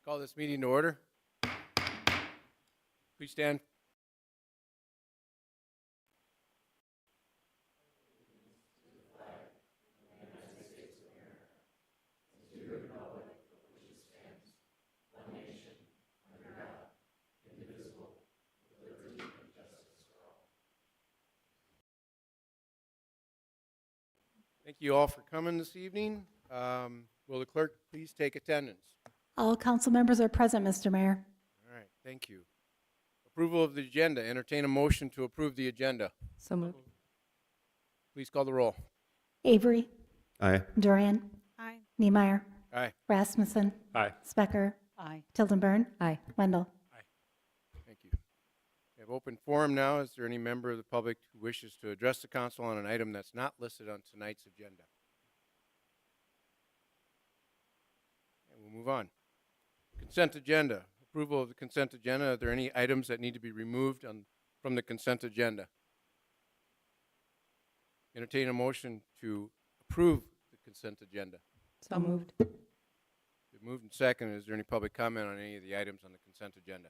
Call this meeting to order. Please stand. Thank you all for coming this evening. Will the clerk please take attendance? All council members are present, Mr. Mayor. All right, thank you. Approval of the agenda. Entertain a motion to approve the agenda. So moved. Please call the roll. Avery, Aye. Duran, Aye. Niemeyer, Aye. Rasmussen, Aye. Specker, Aye. Tildenburn, Aye. Wendell. Thank you. We have open forum now. Is there any member of the public who wishes to address the council on an item that's not listed on tonight's agenda? And we'll move on. Consent agenda. Approval of the consent agenda. Are there any items that need to be removed from the consent agenda? Entertain a motion to approve the consent agenda. So moved. Been moved and seconded. Is there any public comment on any of the items on the consent agenda?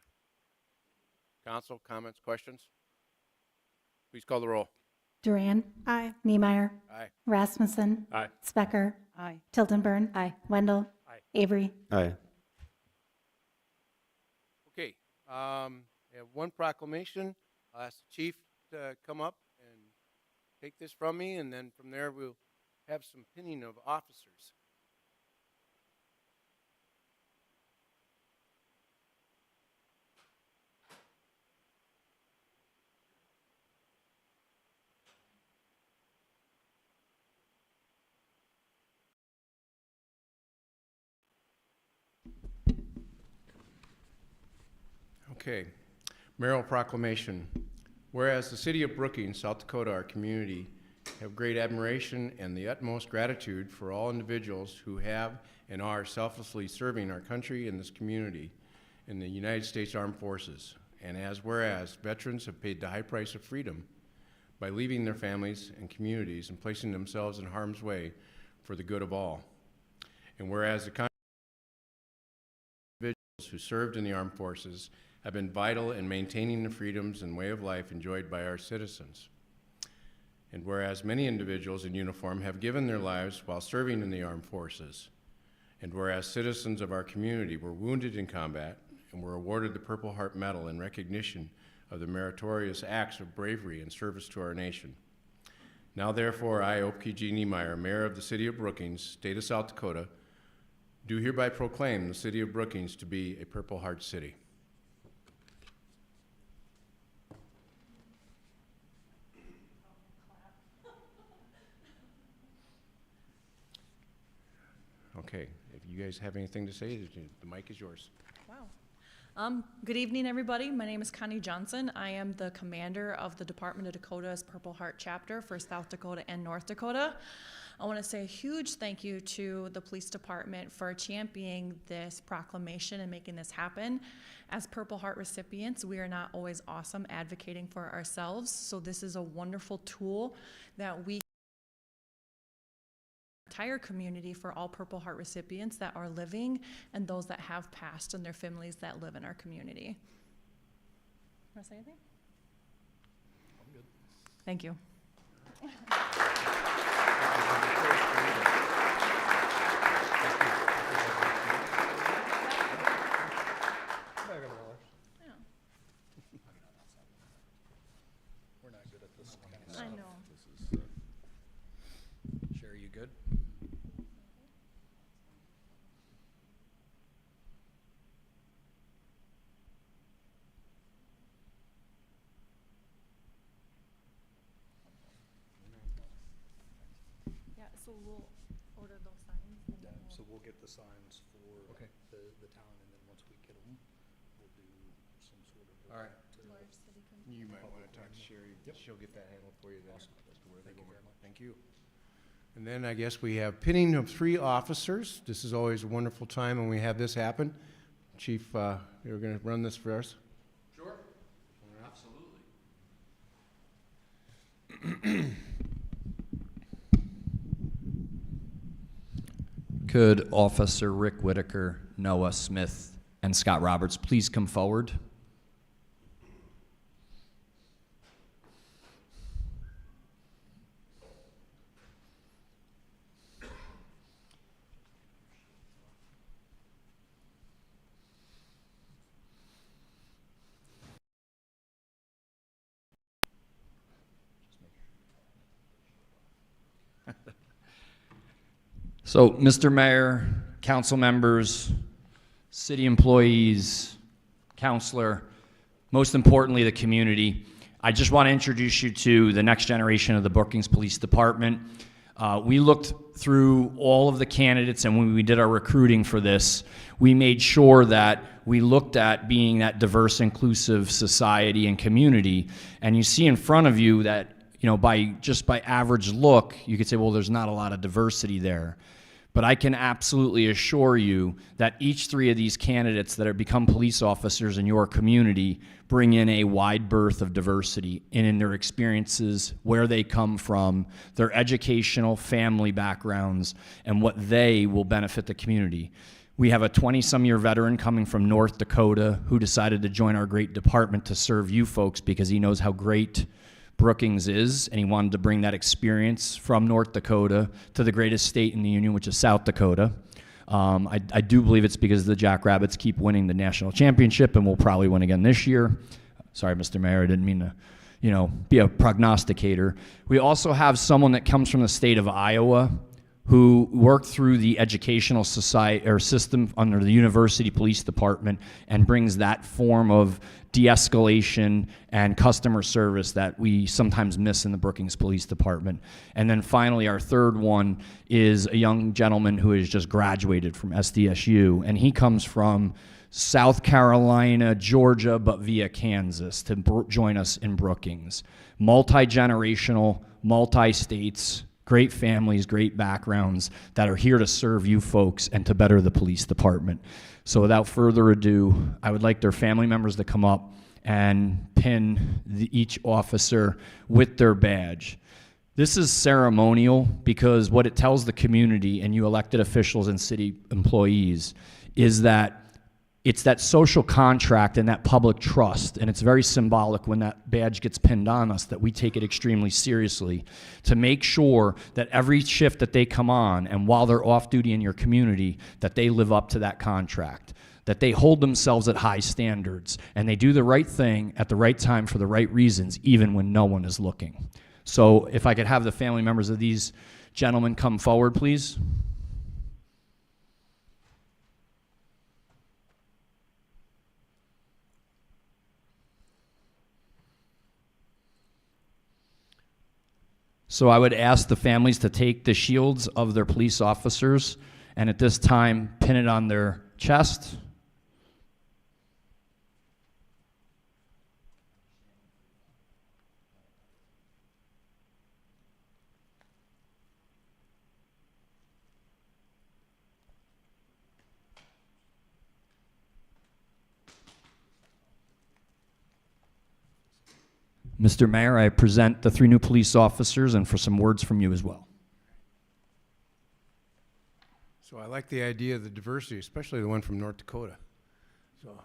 Council, comments, questions? Please call the roll. Duran. Aye. Niemeyer, Aye. Rasmussen. Aye. Specker, Aye. Tildenburn. Aye. Wendell. Aye. Avery. Aye. Okay, we have one proclamation. I'll ask the chief to come up and take this from me, and then from there we'll have some pinning of officers. Okay, mayoral proclamation. Whereas the city of Brookings, South Dakota, our community, have great admiration and the utmost gratitude for all individuals who have and are selflessly serving our country and this community in the United States Armed Forces. And whereas veterans have paid the high price of freedom by leaving their families and communities and placing themselves in harm's way for the good of all. And whereas the individuals who served in the armed forces have been vital in maintaining the freedoms and way of life enjoyed by our citizens. And whereas many individuals in uniform have given their lives while serving in the armed forces, and whereas citizens of our community were wounded in combat and were awarded the Purple Heart Medal in recognition of the meritorious acts of bravery and service to our nation. Now therefore, I, O.P.G. Niemeyer, Mayor of the City of Brookings, State of South Dakota, do hereby proclaim the City of Brookings to be a Purple Heart City. Okay, if you guys have anything to say, the mic is yours. Wow. Good evening, everybody. My name is Connie Johnson. I am the commander of the Department of Dakota's Purple Heart chapter for South Dakota and North Dakota. I want to say a huge thank you to the police department for championing this proclamation and making this happen. As Purple Heart recipients, we are not always awesome advocating for ourselves, so this is a wonderful tool that we entire community for all Purple Heart recipients that are living and those that have passed and their families that live in our community. Want to say anything? I'm good. Thank you. We're not good at this kind of I stuff. know. This is, Sherry, you good? Yeah, so we'll order those signs. And Yeah, then we'll- so we'll get the signs for Okay. the town, and then once we get them, we'll do some sort of. All right. Large city con- You might want to talk to Sherry. Yep. She'll get that handled for you then. Awesome. As to where they Thank you go. very much. Thank you. And then I guess we have pinning of 3 officers. This is always a wonderful time when we have this happen. Chief, you're going to run this for us? Sure, absolutely. Could Officer Rick Whitaker, Noah Smith, and Scott Roberts please come forward. So, Mr. Mayor, council members, city employees, counselor, most importantly, the community, I just want to introduce you to the next generation of the Brookings Police Department. We looked through all of the candidates, and when we did our recruiting for this, we made sure that we looked at being that diverse, inclusive society and community. And you see in front of you that, you know, by average look, you could say, well, there's not a lot of diversity there. But I can absolutely assure you that each three of these candidates that have become police officers in your community bring in a wide berth of diversity in their experiences, where they come from, their educational, family backgrounds, and what they will benefit the community. We have a 20-some-year veteran coming from North Dakota who decided to join our great department to serve you folks because he knows how great Brookings is, and he wanted to bring that experience from North Dakota to the greatest state in the union, which is South Dakota. I do believe it's because the Jackrabbits keep winning the national championship and will probably win again this year. Sorry, Mr. Mayor, I didn't mean to, you know, be a prognosticator. We also have someone that comes from the state of Iowa who worked through the educational society or system under the University Police Department and brings that form of de-escalation and customer service that we sometimes miss in the Brookings Police Department. And then finally, our third one is a young gentleman who has just graduated from SDSU, and he comes from South Carolina, Georgia, but via Kansas to join us in Brookings. Multi-generational, multi-states, great families, great backgrounds that are here to serve you folks and to better the police department. So without further ado, I would like their family members to come up and pin each officer with their badge. This is ceremonial because what it tells the community and you elected officials and city employees is that it's that social contract and that public trust, and it's very symbolic when that badge gets pinned on us that we take it extremely seriously to make sure that every shift that they come on and while they're off duty in your community, that they live up to that contract, that they hold themselves at high standards, and they do the right thing at the right time for the right reasons, even when no one is looking. So if I could have the family members of these gentlemen come forward, please. So I would ask the families to take the shields of their police officers and at this time pin it on their chest. Mr. Mayor, I present the three new police officers and for some words from you as well. So I like the idea of the diversity, especially the one from North Dakota. So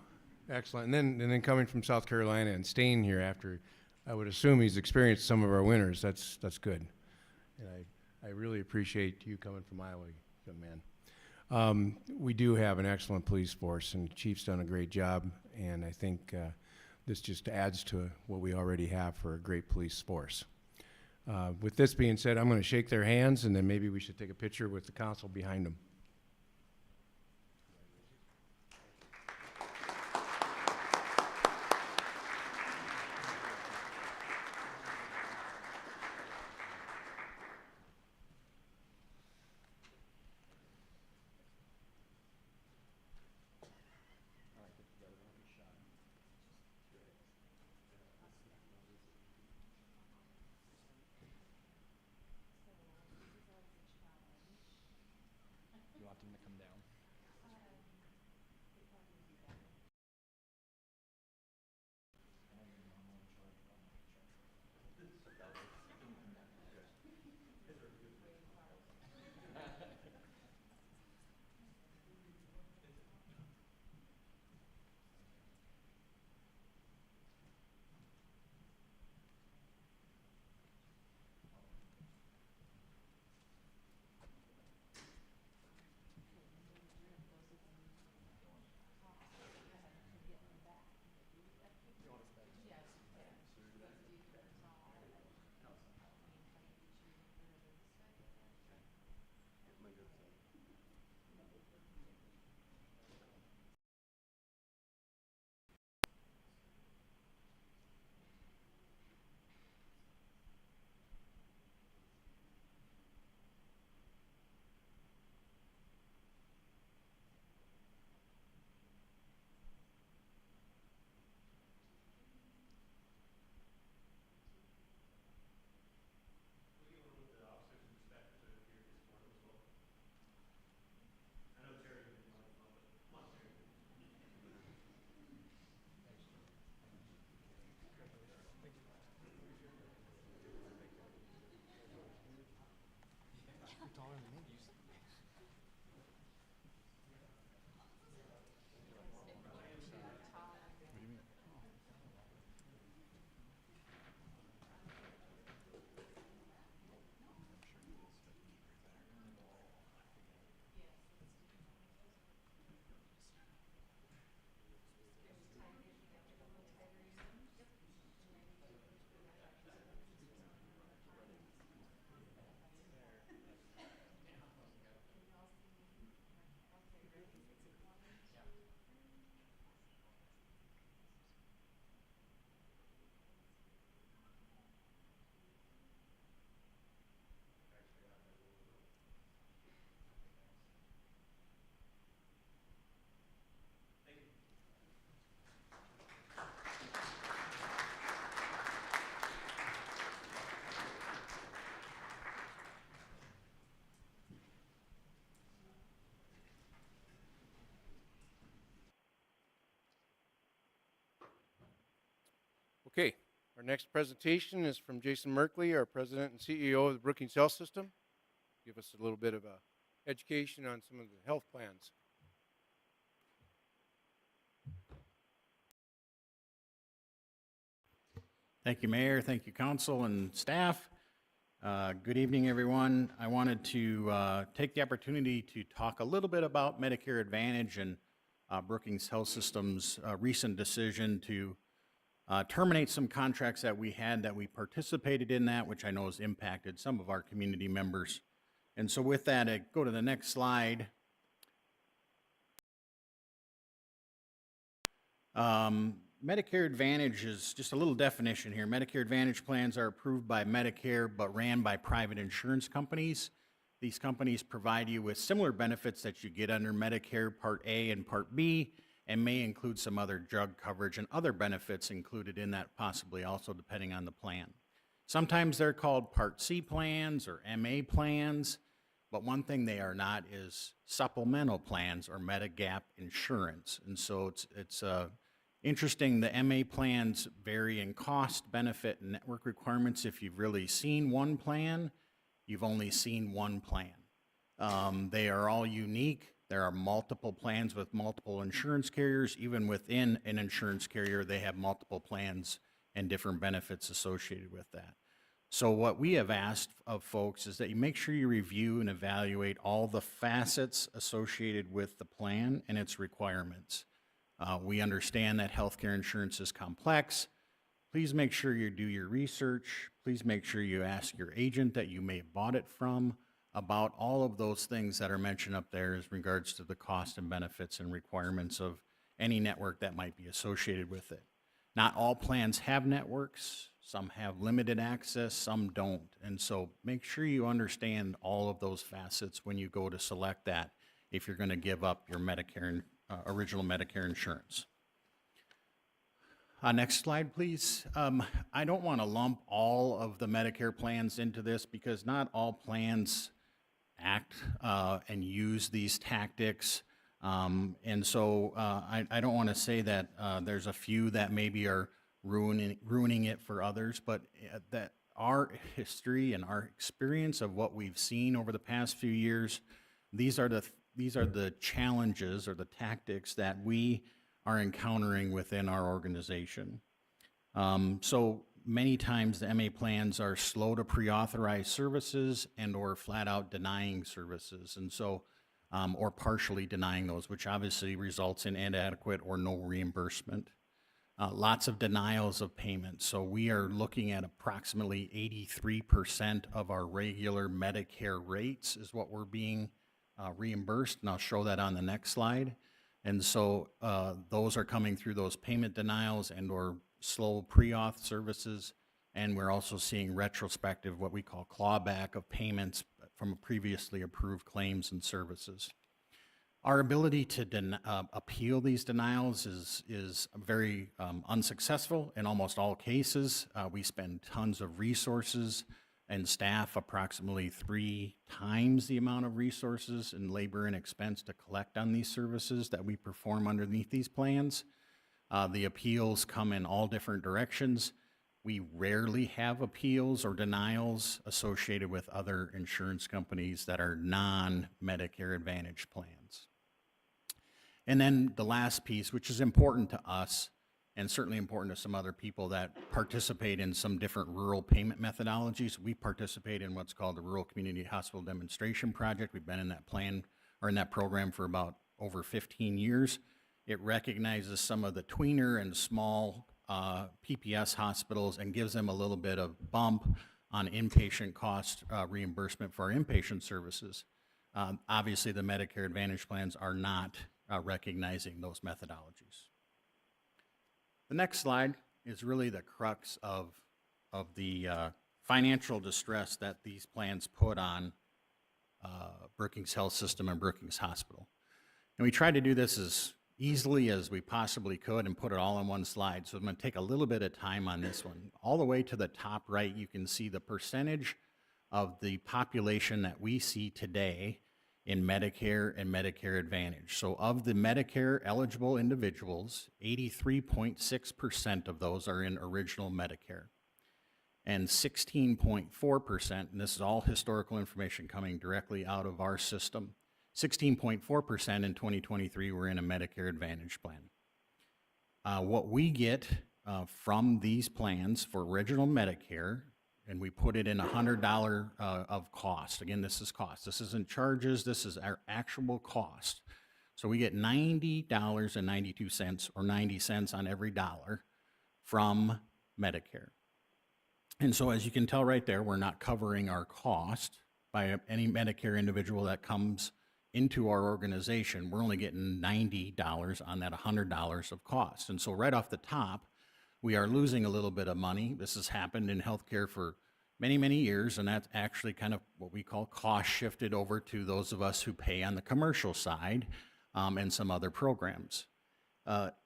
excellent. And then coming from South Carolina and staying here after, I would assume he's experienced some of our winners. That's good. And I really appreciate you coming from Iowa, young man. We do have an excellent police force, and the Chief's done a great job, and I think this just adds to what we already have for a great police force. With this being said, I'm going to shake their hands, and then maybe we should take a picture with the council behind them. Okay, our next presentation is from Jason Merkley, our President and CEO of the Brookings Health System. Give us a little bit of a education on some of the health plans. Thank you, Mayor. Thank you, Council and staff. Good evening, everyone. I wanted to take the opportunity to talk a little bit about Medicare Advantage and Brookings Health System's recent decision to terminate some contracts that we had that we participated in that, which I know has impacted some of our community members. And so with that, I go to the next slide. Medicare Advantage is just a little definition here. Medicare Advantage plans are approved by Medicare but ran by private insurance companies. These companies provide you with similar benefits that you get under Medicare Part A and Part B, and may include some other drug coverage and other benefits included in that, possibly also depending on the plan. Sometimes they're called Part C plans or MA plans, but one thing they are not is supplemental plans or Medigap insurance. And so it's interesting, the MA plans vary in cost, benefit, and network requirements. If you've really seen one plan, you've only seen one plan. They are all unique. There are multiple plans with multiple insurance carriers. Even within an insurance carrier, they have multiple plans and different benefits associated with that. So what we have asked of folks is that you make sure you review and evaluate all the facets associated with the plan and its requirements. We understand that healthcare insurance is complex. Please make sure you do your research. Please make sure you ask your agent that you may have bought it from about all of those things that are mentioned up there as regards to the cost and benefits and requirements of any network that might be associated with it. Not all plans have networks. Some have limited access, some don't. And so make sure you understand all of those facets when you go to select that if you're going to give up your Medicare, original Medicare insurance. Next slide, please. I don't want to lump all of the Medicare plans into this because not all plans act and use these tactics. And so I don't want to say that there's a few that maybe are ruining it for others, but that our history and our experience of what we've seen over the past few years, these are the challenges or the tactics that we are encountering within our organization. So many times the MA plans are slow to pre-authorize services and or flat out denying services, and so or partially denying those, which obviously results in inadequate or no reimbursement. Lots of denials of payments. So we are looking at approximately 83% of our regular Medicare rates is what we're being reimbursed, and I'll show that on the next slide. And so those are coming through those payment denials and or slow pre-auth services, and we're also seeing retrospective, what we call clawback of payments from previously approved claims and services. Our ability to appeal these denials is very unsuccessful in almost all cases. We spend tons of resources and staff, approximately 3 times the amount of resources and labor and expense to collect on these services that we perform underneath these plans. The appeals come in all different directions. We rarely have appeals or denials associated with other insurance companies that are non-Medicare Advantage plans. And then the last piece, which is important to us, and certainly important to some other people that participate in some different rural payment methodologies. We participate in what's called the Rural Community Hospital Demonstration Project. We've been in that plan, or in that program, for about over 15 years. It recognizes some of the tweener and small PPS hospitals and gives them a little bit of bump on inpatient cost reimbursement for our inpatient services. Obviously, the Medicare Advantage plans are not recognizing those methodologies. The next slide is really the crux of the financial distress that these plans put on Brookings Health System and Brookings Hospital. And we tried to do this as easily as we possibly could and put it all on one slide. So I'm going to take a little bit of time on this one. All the way to the top right, you can see the percentage of the population that we see today in Medicare and Medicare Advantage. So of the Medicare eligible individuals, 83.6% of those are in original Medicare. And 16.4%, and this is all historical information coming directly out of our system, 16.4% in 2023 were in a Medicare Advantage plan. What we get from these plans for original Medicare, and we put it in $100 of cost. Again, this is cost. This isn't charges. This is our actual cost. So we get $90.92 or 90 cents on every dollar from Medicare. And so as you can tell right there, we're not covering our cost by any Medicare individual that comes into our organization. We're only getting $90 on that $100 of cost. And so right off the top, we are losing a little bit of money. This has happened in healthcare for many, many years, and that's actually kind of what we call cost shifted over to those of us who pay on the commercial side and some other programs.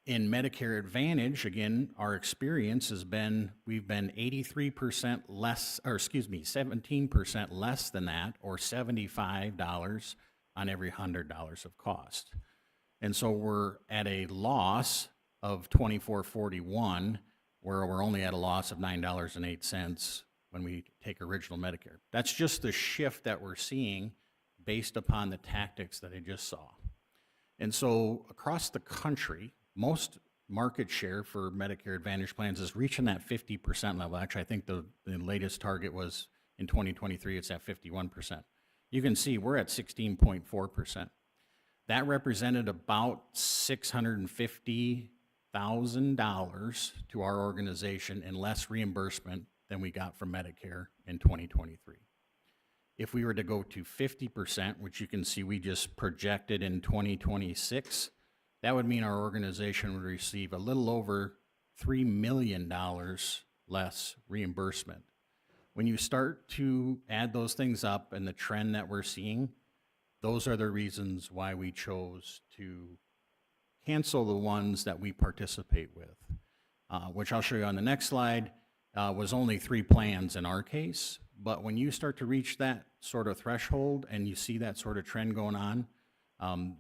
In Medicare Advantage, again, our experience has been, we've been 83% less, or excuse me, 17% less than that, or $75 on every $100 of cost. And so we're at a loss of $24.41, where we're only at a loss of $9.08 when we take original Medicare. That's just the shift that we're seeing based upon the tactics that I just saw. And so across the country, most market share for Medicare Advantage plans is reaching that 50% level. Actually, I think the latest target was in 2023, it's at 51%. You can see we're at 16.4%. That represented about $650,000 to our organization in less reimbursement than we got from Medicare in 2023. If we were to go to 50%, which you can see we just projected in 2026, that would mean our organization would receive a little over $3 million less reimbursement. When you start to add those things up and the trend that we're seeing, those are the reasons why we chose to cancel the ones that we participate with, which I'll show you on the next slide, was only 3 plans in our case. But when you start to reach that sort of threshold and you see that sort of trend going on,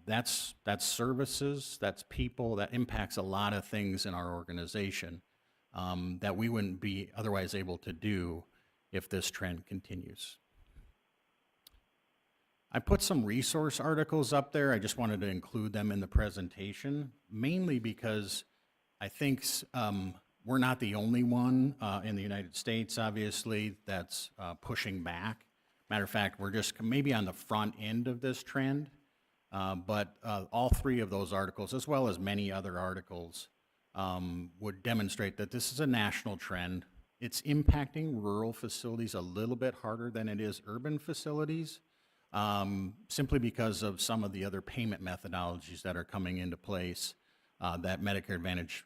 that's services, that's people, that impacts a lot of things in our organization that we wouldn't be otherwise able to do if this trend continues. I put some resource articles up there. I just wanted to include them in the presentation, mainly because I think we're not the only one in the United States, obviously, that's pushing back. Matter of fact, we're just maybe on the front end of this trend, but all 3 of those articles, as well as many other articles, would demonstrate that this is a national trend. It's impacting rural facilities a little bit harder than it is urban facilities, simply because of some of the other payment methodologies that are coming into place that Medicare Advantage,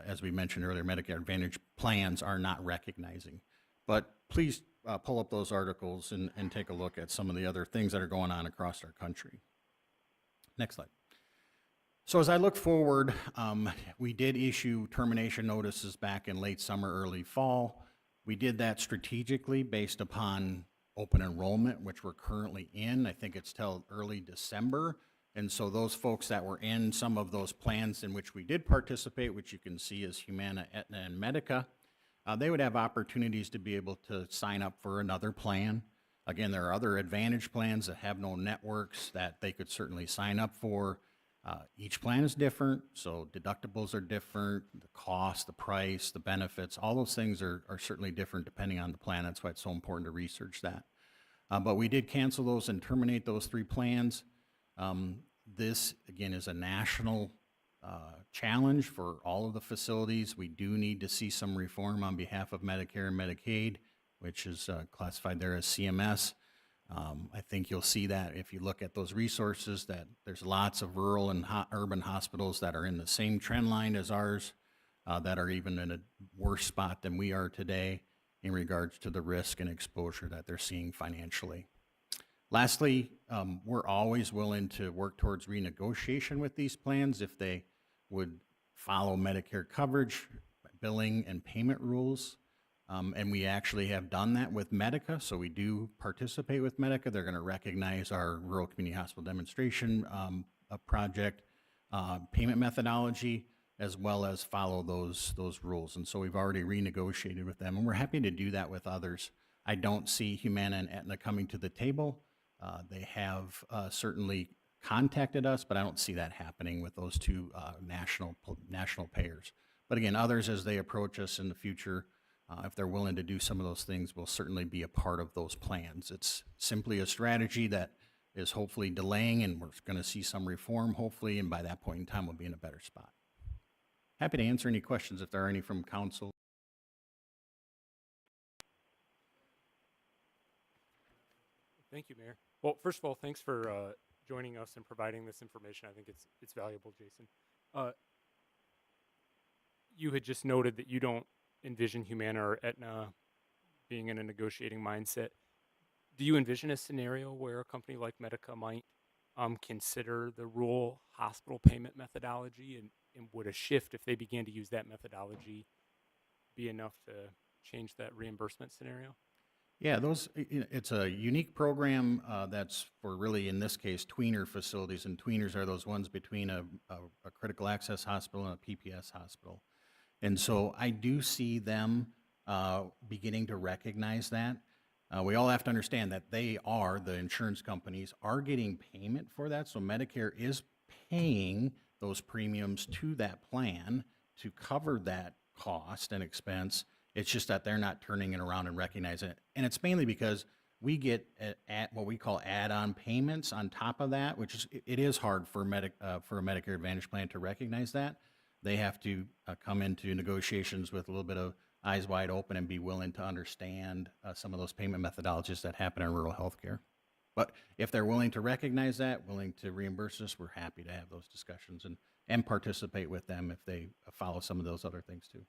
as we mentioned earlier, Medicare Advantage plans are not recognizing. But please pull up those articles and take a look at some of the other things that are going on across our country. Next slide. So as I look forward, we did issue termination notices back in late summer, early fall. We did that strategically based upon open enrollment, which we're currently in. I think it's till early December. And so those folks that were in some of those plans in which we did participate, which you can see is Humana, Aetna, and Medica, they would have opportunities to be able to sign up for another plan. Again, there are other Advantage plans that have no networks that they could certainly sign up for. Each plan is different, so deductibles are different, the cost, the price, the benefits, all those things are certainly different depending on the plan. That's why it's so important to research that. But we did cancel those and terminate those 3 plans. This, again, is a national challenge for all of the facilities. We do need to see some reform on behalf of Medicare and Medicaid, which is classified there as CMS. I think you'll see that if you look at those resources, that there's lots of rural and urban hospitals that are in the same trend line as ours, that are even in a worse spot than we are today in regards to the risk and exposure that they're seeing financially. Lastly, we're always willing to work towards renegotiation with these plans if they would follow Medicare coverage, billing, and payment rules. And we actually have done that with Medica, so we do participate with Medica. They're going to recognize our Rural Community Hospital Demonstration project payment methodology, as well as follow those rules. And so we've already renegotiated with them, and we're happy to do that with others. I don't see Humana and Aetna coming to the table. They have certainly contacted us, but I don't see that happening with those 2 national payers. But again, others, as they approach us in the future, if they're willing to do some of those things, will certainly be a part of those plans. It's simply a strategy that is hopefully delaying, and we're going to see some reform, hopefully, and by that point in time, we'll be in a better spot. Happy to answer any questions if there are any from council. Thank you, Mayor. Well, first of all, thanks for joining us and providing this information. I think it's valuable, Jason. You had just noted that you don't envision Humana or Aetna being in a negotiating mindset. Do you envision a scenario where a company like Medica might consider the rural hospital payment methodology, and would a shift, if they began to use that methodology, be enough to change that reimbursement scenario? Yeah, it's a unique program that's for really, in this case, tweener facilities, and tweeners are those ones between a critical access hospital and a PPS hospital. And so I do see them beginning to recognize that. We all have to understand that the insurance companies are getting payment for that, so Medicare is paying those premiums to that plan to cover that cost and expense. It's just that they're not turning it around and recognizing it. And it's mainly because we get at what we call add-on payments on top of that, which is, it is hard for a Medicare Advantage plan to recognize that. They have to come into negotiations with a little bit of eyes wide open and be willing to understand some of those payment methodologies that happen in rural healthcare. But if they're willing to recognize that, willing to reimburse us, we're happy to have those discussions and participate with them if they follow some of those other things too.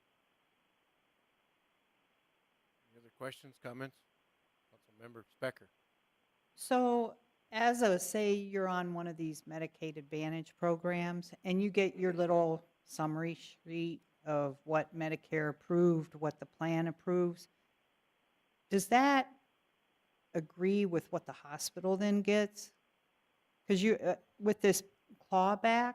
Any other questions, comments? Councilmember Specker. So say you're on one of these Medicaid Advantage programs and you get your little summary sheet of what Medicare approved, what the plan approves. Does that agree with what the hospital then gets? Because with this clawback,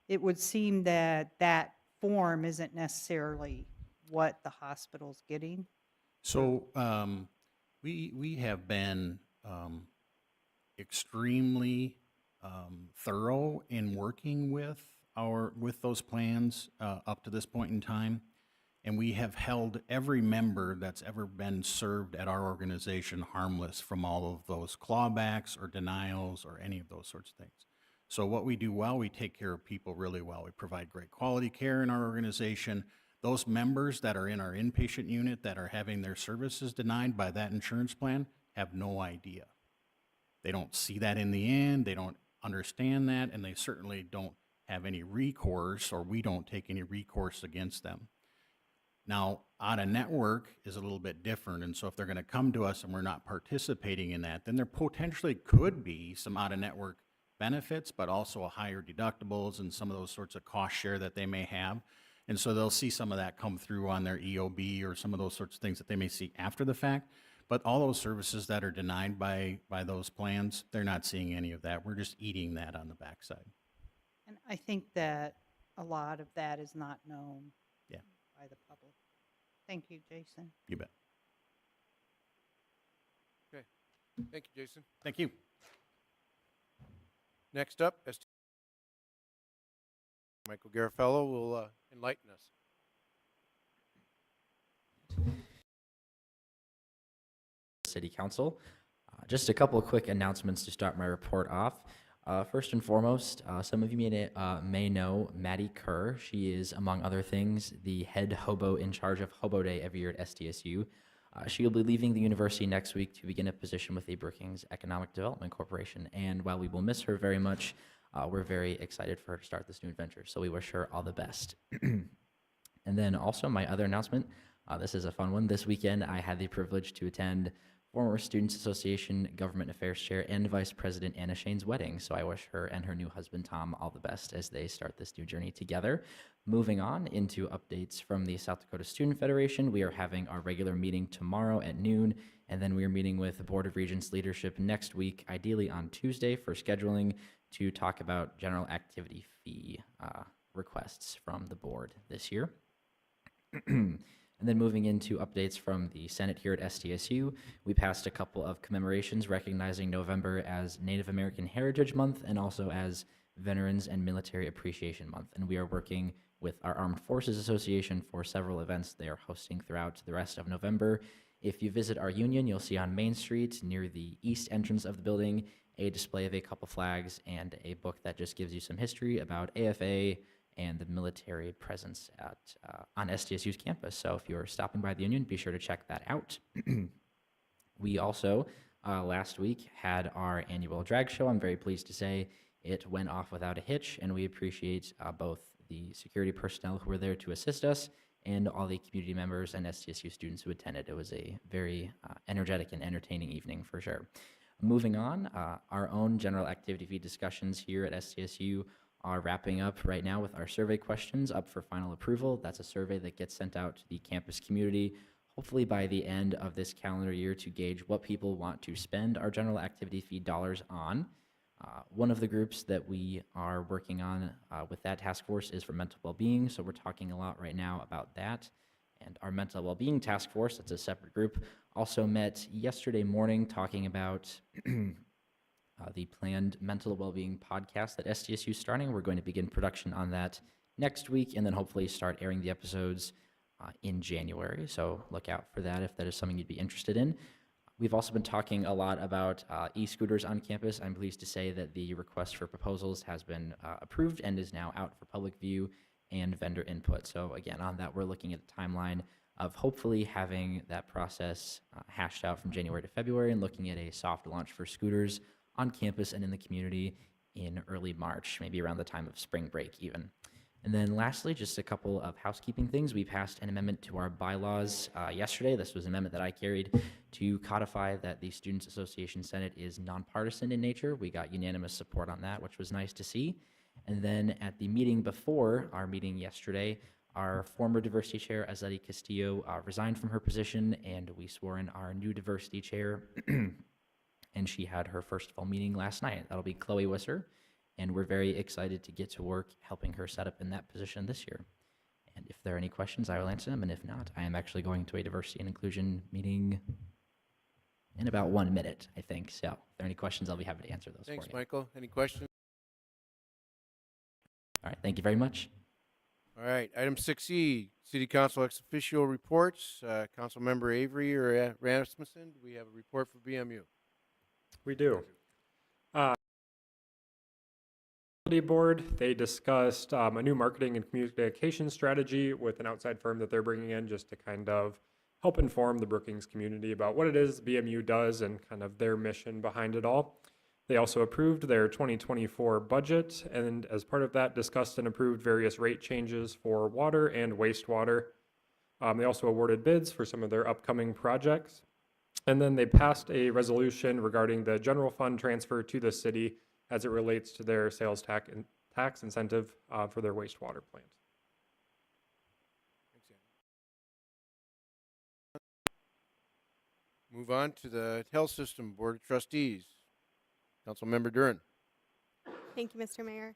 it would seem that that form isn't necessarily what the hospital's getting. So we have been extremely thorough in working with those plans up to this point in time, and we have held every member that's ever been served at our organization harmless from all of those clawbacks or denials or any of those sorts of things. So what we do well, we take care of people really well. We provide great quality care in our organization. Those members that are in our inpatient unit that are having their services denied by that insurance plan have no idea. They don't see that in the end, they don't understand that, and they certainly don't have any recourse, or we don't take any recourse against them. Now, out-of-network is a little bit different, and so if they're going to come to us and we're not participating in that, then there potentially could be some out-of-network benefits, but also a higher deductibles and some of those sorts of cost share that they may have. And so they'll see some of that come through on their EOB or some of those sorts of things that they may see after the fact. But all those services that are denied by those plans, they're not seeing any of that. We're just eating that on the backside. And I think that a lot of that is not known by the public. Thank you, Jason. You bet. Okay. Thank you, Jason. Thank you. Next up, Michael Garafello will enlighten us. City Council. Just a couple of quick announcements to start my report off. First and foremost, some of you may know Maddie Kerr. She is, among other things, the head hobo in charge of Hobo Day every year at SDSU. She will be leaving the university next week to begin a position with the Brookings Economic Development Corporation. And while we will miss her very much, we're very excited for her to start this new adventure. So we wish her all the best. And then also my other announcement, this is a fun one. This weekend, I had the privilege to attend former Students Association Government Affairs Chair and Vice President Anna Shane's wedding. So I wish her and her new husband, Tom, all the best as they start this new journey together. Moving on into updates from the South Dakota Student Federation, we are having our regular meeting tomorrow at noon, and then we are meeting with the Board of Regents leadership next week, ideally on Tuesday for scheduling to talk about general activity fee requests from the board this year. And then moving into updates from the Senate here at SDSU, we passed a couple of commemorations recognizing November as Native American Heritage Month and also as Veterans and Military Appreciation Month. And we are working with our Armed Forces Association for several events they are hosting throughout the rest of November. If you visit our union, you'll see on Main Street near the east entrance of the building a display of a couple flags and a book that just gives you some history about AFA and the military presence at on SDSU's campus. So if you're stopping by the union, be sure to check that out. We also, last week, had our annual drag show. I'm very pleased to say it went off without a hitch, and we appreciate both the security personnel who were there to assist us and all the community members and SDSU students who attended. It was a very energetic and entertaining evening for sure. Moving on, our own general activity fee discussions here at SDSU are wrapping up right now with our survey questions up for final approval. That's a survey that gets sent out to the campus community, hopefully by the end of this calendar year, to gauge what people want to spend our general activity fee dollars on. One of the groups that we are working on with that task force is for mental well-being, so we're talking a lot right now about that. And our mental well-being task force, that's a separate group, also met yesterday morning talking about the planned mental well-being podcast that SDSU is starting. We're going to begin production on that next week and then hopefully start airing the episodes in January. So look out for that if that is something you'd be interested in. We've also been talking a lot about e-scooters on campus. I'm pleased to say that the request for proposals has been approved and is now out for public view and vendor input. So again, on that, we're looking at a timeline of hopefully having that process hashed out from January to February and looking at a soft launch for scooters on campus and in the community in early March, maybe around the time of spring break even. And then lastly, just a couple of housekeeping things. We passed an amendment to our bylaws yesterday. This was an amendment that I carried to codify that the Students Association Senate is nonpartisan in nature. We got unanimous support on that, which was nice to see. And then at the meeting before our meeting yesterday, our former diversity chair, Azadi Castillo, resigned from her position, and we swore in our new diversity chair. And she had her first full meeting last night. That'll be Chloe Wisser, and we're very excited to get to work helping her set up in that position this year. And if there are any questions, I will answer them, and if not, I am actually going to a diversity and inclusion meeting in about 1 minute, I think. So if there are any questions, I'll be happy to answer those Thanks, for you. Michael. Any questions? All right, thank you very much. All right, item 6E, City Council ex officio reports. Council Member Avery or Rasmussen, do we have a report for BMU? We do. Board, they discussed a new marketing and communication strategy with an outside firm that they're bringing in just to kind of help inform the Brookings community about what it is BMU does and kind of their mission behind it all. They also approved their 2024 budget, and as part of that, discussed and approved various rate changes for water and wastewater. They also awarded bids for some of their upcoming projects. And then they passed a resolution regarding the general fund transfer to the city as it relates to their sales tax incentive for their wastewater plant. Thanks, Andy. Move on to the Health System Board of Trustees. Councilmember Duren. Thank you, Mr. Mayor.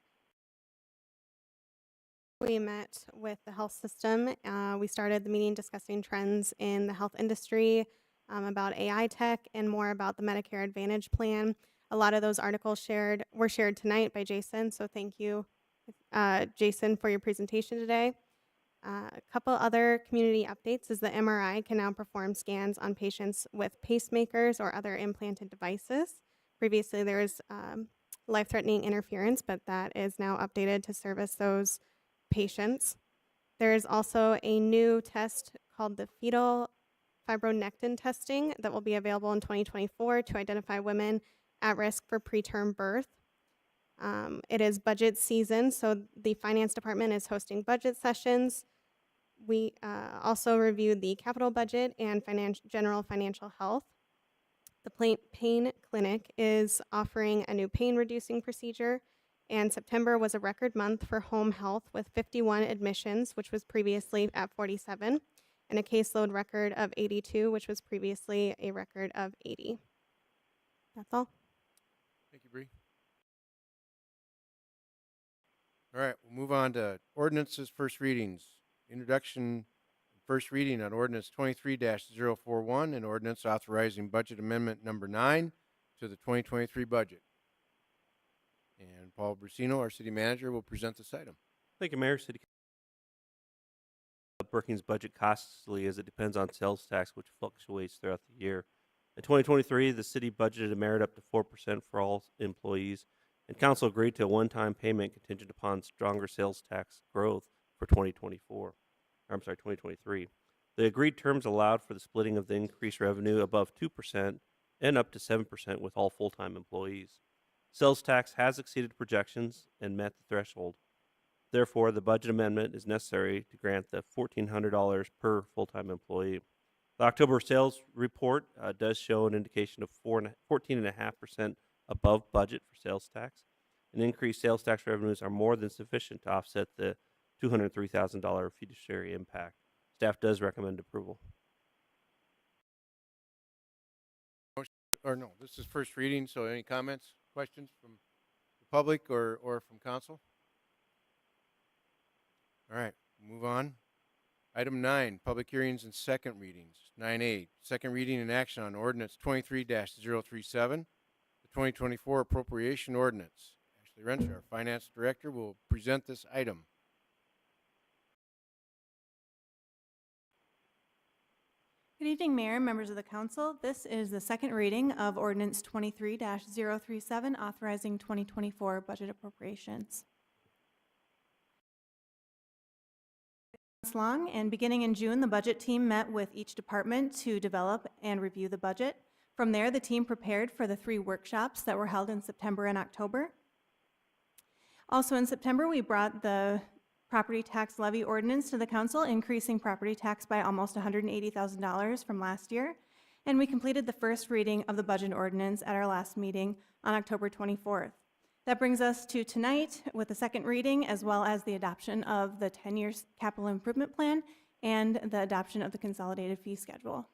we met with the health system. We started the meeting discussing trends in the health industry, about AI tech, and more about the Medicare Advantage plan. A lot of those articles were shared tonight by Jason, so thank you, Jason, for your presentation today. A couple other community updates is the MRI can now perform scans on patients with pacemakers or other implanted devices. Previously, there was life-threatening interference, but that is now updated to service those patients. There is also a new test called the fetal fibronectin testing that will be available in 2024 to identify women at risk for preterm birth. It is budget season, so the finance department is hosting budget sessions. We also reviewed the capital budget and general financial health. The pain clinic is offering a new pain reducing procedure, and September was a record month for home health with 51 admissions, which was previously at 47, and a caseload record of 82, which was previously a record of 80. That's all. Thank you, Bree. All right, we'll move on to ordinances, first readings. Introduction, first reading on ordinance 23-041, an ordinance authorizing budget amendment number 9 to the 2023 budget. And Paul Brusino, our city manager, will present this item. Thank you, Mayor. City Brookings budget costly as it depends on sales tax, which fluctuates throughout the year. In 2023, the city budgeted a merit up to 4% for all employees, and council agreed to a one-time payment contingent upon stronger sales tax growth for 2023. The agreed terms allowed for the splitting of the increased revenue above 2% and up to 7% with all full-time employees. Sales tax has exceeded projections and met the threshold. Therefore, the budget amendment is necessary to grant the $1,400 per full-time employee. The October sales report does show an indication of 14.5% above budget for sales tax, and increased sales tax revenues are more than sufficient to offset the $203,000 fiduciary impact. Staff does recommend approval. No, this is first reading, so any comments, questions from the public or from council? All right, move on. Item 9, public hearings and second readings. 9A, second reading and action on ordinance 23-037, the 2024 appropriation ordinance. Ashley Renshaw, our finance director, will present this item. Good evening, Mayor and members of the council. This is the second reading of ordinance 23-037, authorizing 2024 budget appropriations. Long, and beginning in June, the budget team met with each department to develop and review the budget. From there, the team prepared for the 3 workshops that were held in September and October. Also in September, we brought the property tax levy ordinance to the council, increasing property tax by almost $180,000 from last year. And we completed the first reading of the budget ordinance at our last meeting on October 24th. That brings us to tonight with the second reading, as well as the adoption of the 10-year capital improvement plan and the adoption of the consolidated fee schedule.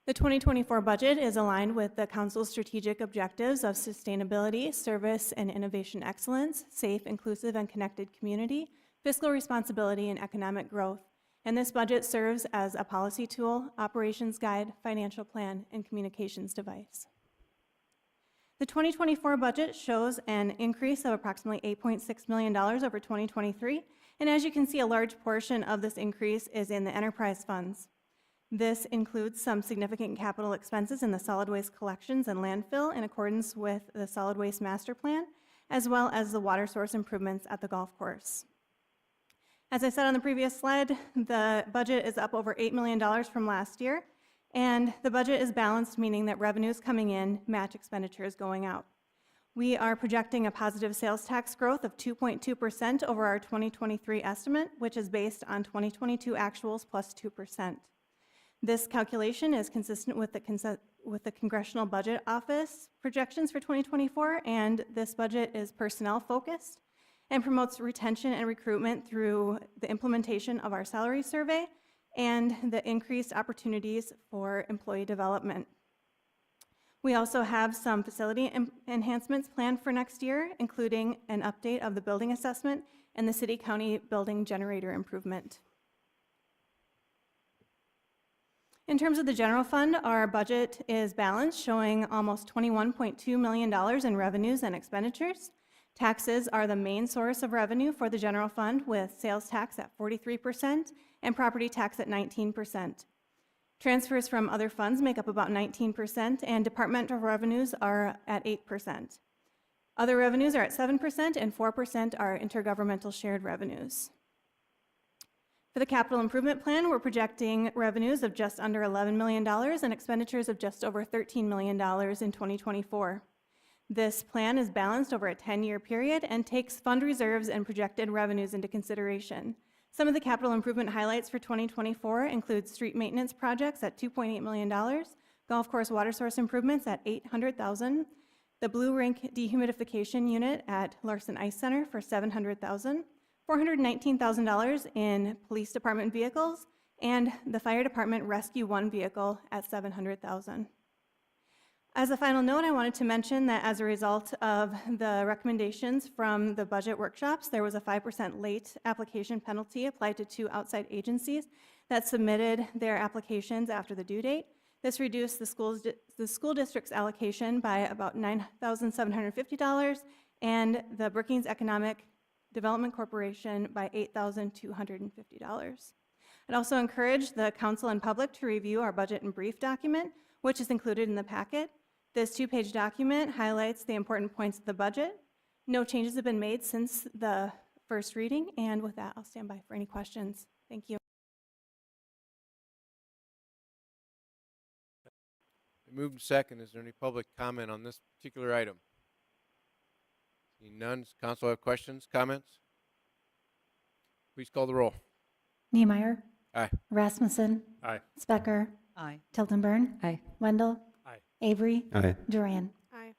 The 2024 budget is aligned with the council's strategic objectives of sustainability, service and innovation excellence, safe, inclusive, and connected community, fiscal responsibility, and economic growth. And this budget serves as a policy tool, operations guide, financial plan, and communications device. The 2024 budget shows an increase of approximately $8.6 million over 2023, and as you can see, a large portion of this increase is in the enterprise funds. This includes some significant capital expenses in the solid waste collections and landfill in accordance with the solid waste master plan, as well as the water source improvements at the golf course. As I said on the previous slide, the budget is up over $8 million from last year, and the budget is balanced, meaning that revenues coming in match expenditures going out. We are projecting a positive sales tax growth of 2.2% over our 2023 estimate, which is based on 2022 actuals plus 2%. This calculation is consistent with the Congressional Budget Office projections for 2024, and this budget is personnel focused and promotes retention and recruitment through the implementation of our salary survey and the increased opportunities for employee development. We also have some facility enhancements planned for next year, including an update of the building assessment and the city-county building generator improvement. In terms of the general fund, our budget is balanced, showing almost $21.2 million in revenues and expenditures. Taxes are the main source of revenue for the general fund, with sales tax at 43% and property tax at 19%. Transfers from other funds make up about 19%, and departmental revenues are at 8%. Other revenues are at 7%, and 4% are intergovernmental shared revenues. For the capital improvement plan, we're projecting revenues of just under $11 million and expenditures of just over $13 million in 2024. This plan is balanced over a 10-year period and takes fund reserves and projected revenues into consideration. Some of the capital improvement highlights for 2024 include street maintenance projects at $2.8 million, golf course water source improvements at $800,000, the Blue Rink dehumidification unit at Larson Ice Center for $700,000, $419,000 in police department vehicles, and the fire department Rescue 1 vehicle at $700,000. As a final note, I wanted to mention that as a result of the recommendations from the budget workshops, there was a 5% late application penalty applied to 2 outside agencies that submitted their applications after the due date. This reduced the school district's allocation by about $9,750 and the Brookings Economic Development Corporation by $8,250. I'd also encourage the council and public to review our budget and brief document, which is included in the packet. This 2-page document highlights the important points of the budget. No changes have been made since the first reading, and with that, I'll stand by for any questions. Thank you. Moved and second. Is there any public comment on this particular item? Seeing none, does council have questions, comments? Please call the roll. Niemeyer. Aye. Rasmussen. Aye. Specker. Aye. Tildenburn. Aye. Wendell. Aye. Avery. Aye. Duran. Aye.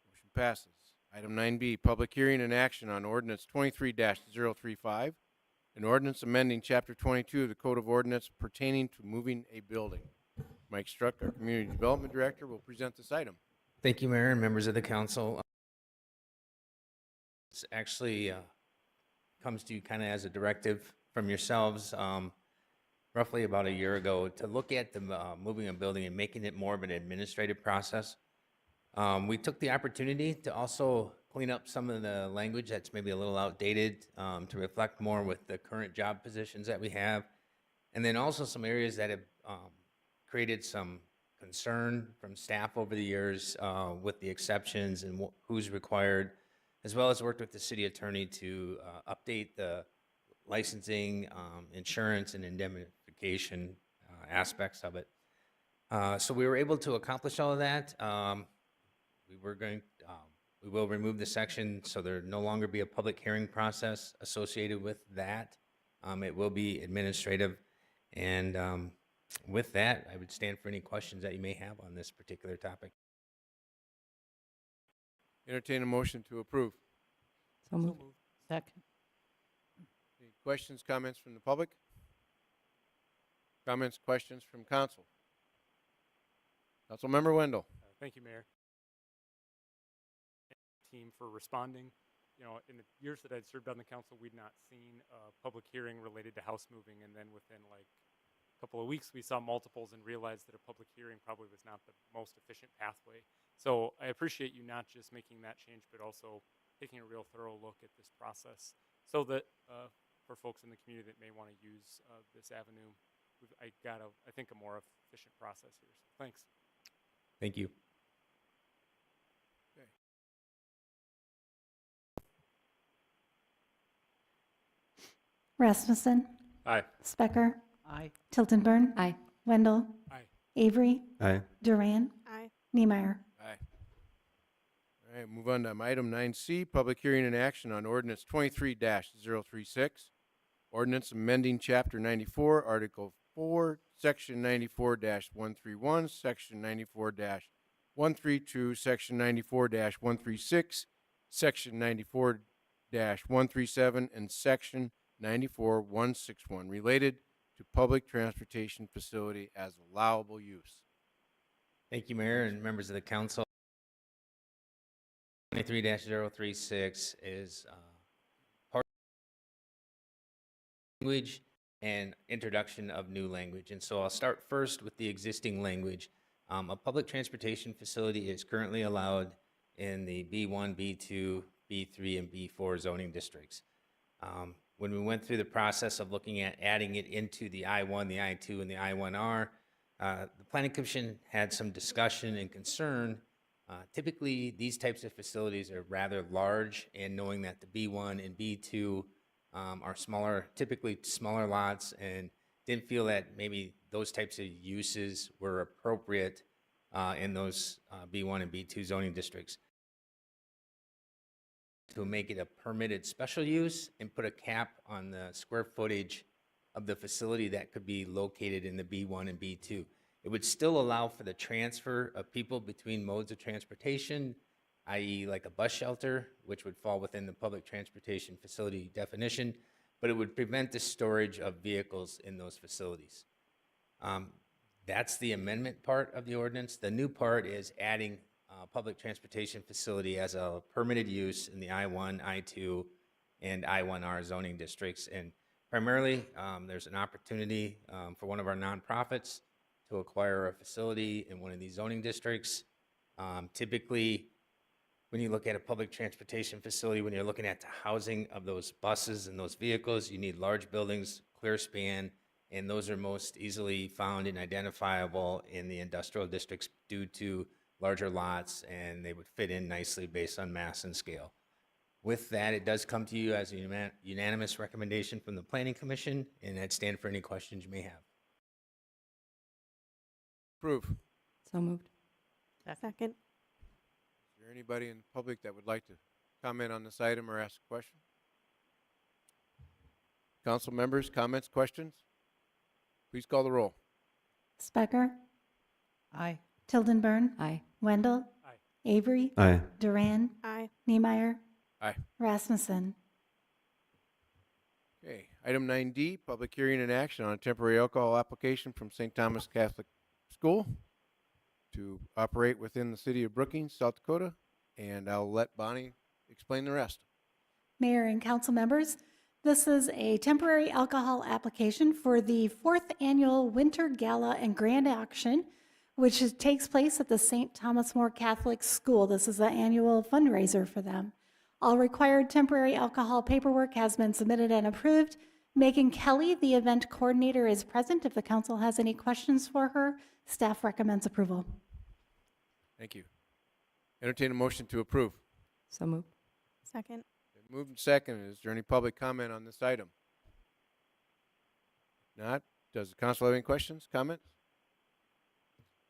Motion passes. Item 9B, public hearing and action on ordinance 23-035, an ordinance amending Chapter 22 of the Code of Ordinance pertaining to moving a building. Mike Struck, our Community Development Director, will present this item. Thank you, Mayor and members of the council. This actually comes to you kind of as a directive from yourselves roughly about a year ago to look at the moving a building and making it more of an administrative process. We took the opportunity to also clean up some of the language that's maybe a little outdated to reflect more with the current job positions that we have, and then also some areas that have created some concern from staff over the years with the exceptions and who's required, as well as worked with the city attorney to update the licensing, insurance, and indemnification aspects of it. So we were able to accomplish all of that. We will remove the section so there no longer be a public hearing process associated with that. It will be administrative. And with that, I would stand for any questions that you may have on this particular topic. Entertain a motion to approve. So moved. Second. Any questions, comments from the public? Comments, questions from council? Councilmember Wendell. Thank you, Mayor. Team for responding. You know, in the years that I'd served on the council, we'd not seen a public hearing related to house moving, and then within like a couple of weeks, we saw multiples and realized that a public hearing probably was not the most efficient pathway. So I appreciate you not just making that change, but also taking a real thorough look at this process, so that for folks in the community that may want to use this avenue, I think, a more efficient process here. So thanks. Thank you. Rasmussen. Aye. Specker. Aye. Tildenburn. Aye. Wendell. Aye. Avery. Aye. Duran. Aye. Niemeyer. Aye. All right, move on to item 9C, public hearing and action on ordinance 23-036, ordinance amending Chapter 94, Article 4, Section 94-131, Section 94-132, Section 94-136, Section 94-137, and Section 94-161 related to public transportation facility as allowable use. Thank you, Mayor and members of the council. 23-036 is part language and introduction of new language. And so I'll start first with the existing language. A public transportation facility is currently allowed in the B1, B2, B3, and B4 zoning districts. When we went through the process of looking at adding it into the I1, the I2, and the I1R, the Planning Commission had some discussion and concern. Typically, these types of facilities are rather large, and knowing that the B1 and B2 are smaller, typically smaller lots, and didn't feel that maybe those types of uses were appropriate in those B1 and B2 zoning districts. To make it a permitted special use and put a cap on the square footage of the facility that could be located in the B1 and B2. It would still allow for the transfer of people between modes of transportation, i.e. like a bus shelter, which would fall within the public transportation facility definition, but it would prevent the storage of vehicles in those facilities. That's the amendment part of the ordinance. The new part is adding public transportation facility as a permitted use in the I1, I2, and I1R zoning districts. And primarily, there's an opportunity for one of our nonprofits to acquire a facility in one of these zoning districts. Typically, when you look at a public transportation facility, when you're looking at the housing of those buses and those vehicles, you need large buildings, clear span, and those are most easily found and identifiable in the industrial districts due to larger lots, and they would fit in nicely based on mass and scale. With that, it does come to you as a unanimous recommendation from the Planning Commission, and I'd stand for any questions you may have. Approve. So moved. Second. Is there anybody in the public that would like to comment on this item or ask a question? Council members, comments, questions? Please call the roll. Specker, Aye. Tildenburn, Aye. Wendell, Aye. Avery, Aye. Duran, Aye. Niemeyer, Aye. Rasmussen. Okay, item 9D, public hearing and action on a temporary alcohol application from St. Thomas Catholic School to operate within the city of Brookings, South Dakota, and I'll let Bonnie explain the rest. Mayor and council members, this is a temporary alcohol application for the 4th annual Winter Gala and Grand Auction, which takes place at the St. Thomas More Catholic School. This is the annual fundraiser for them. All required temporary alcohol paperwork has been submitted and approved. Megan Kelly, the event coordinator, is present. If the council has any questions for her, staff recommends approval. Thank you. Entertain a motion to approve. So moved. Second. Been moved and seconded. Is there any public comment on this item? Not? Does the council have any questions, comments?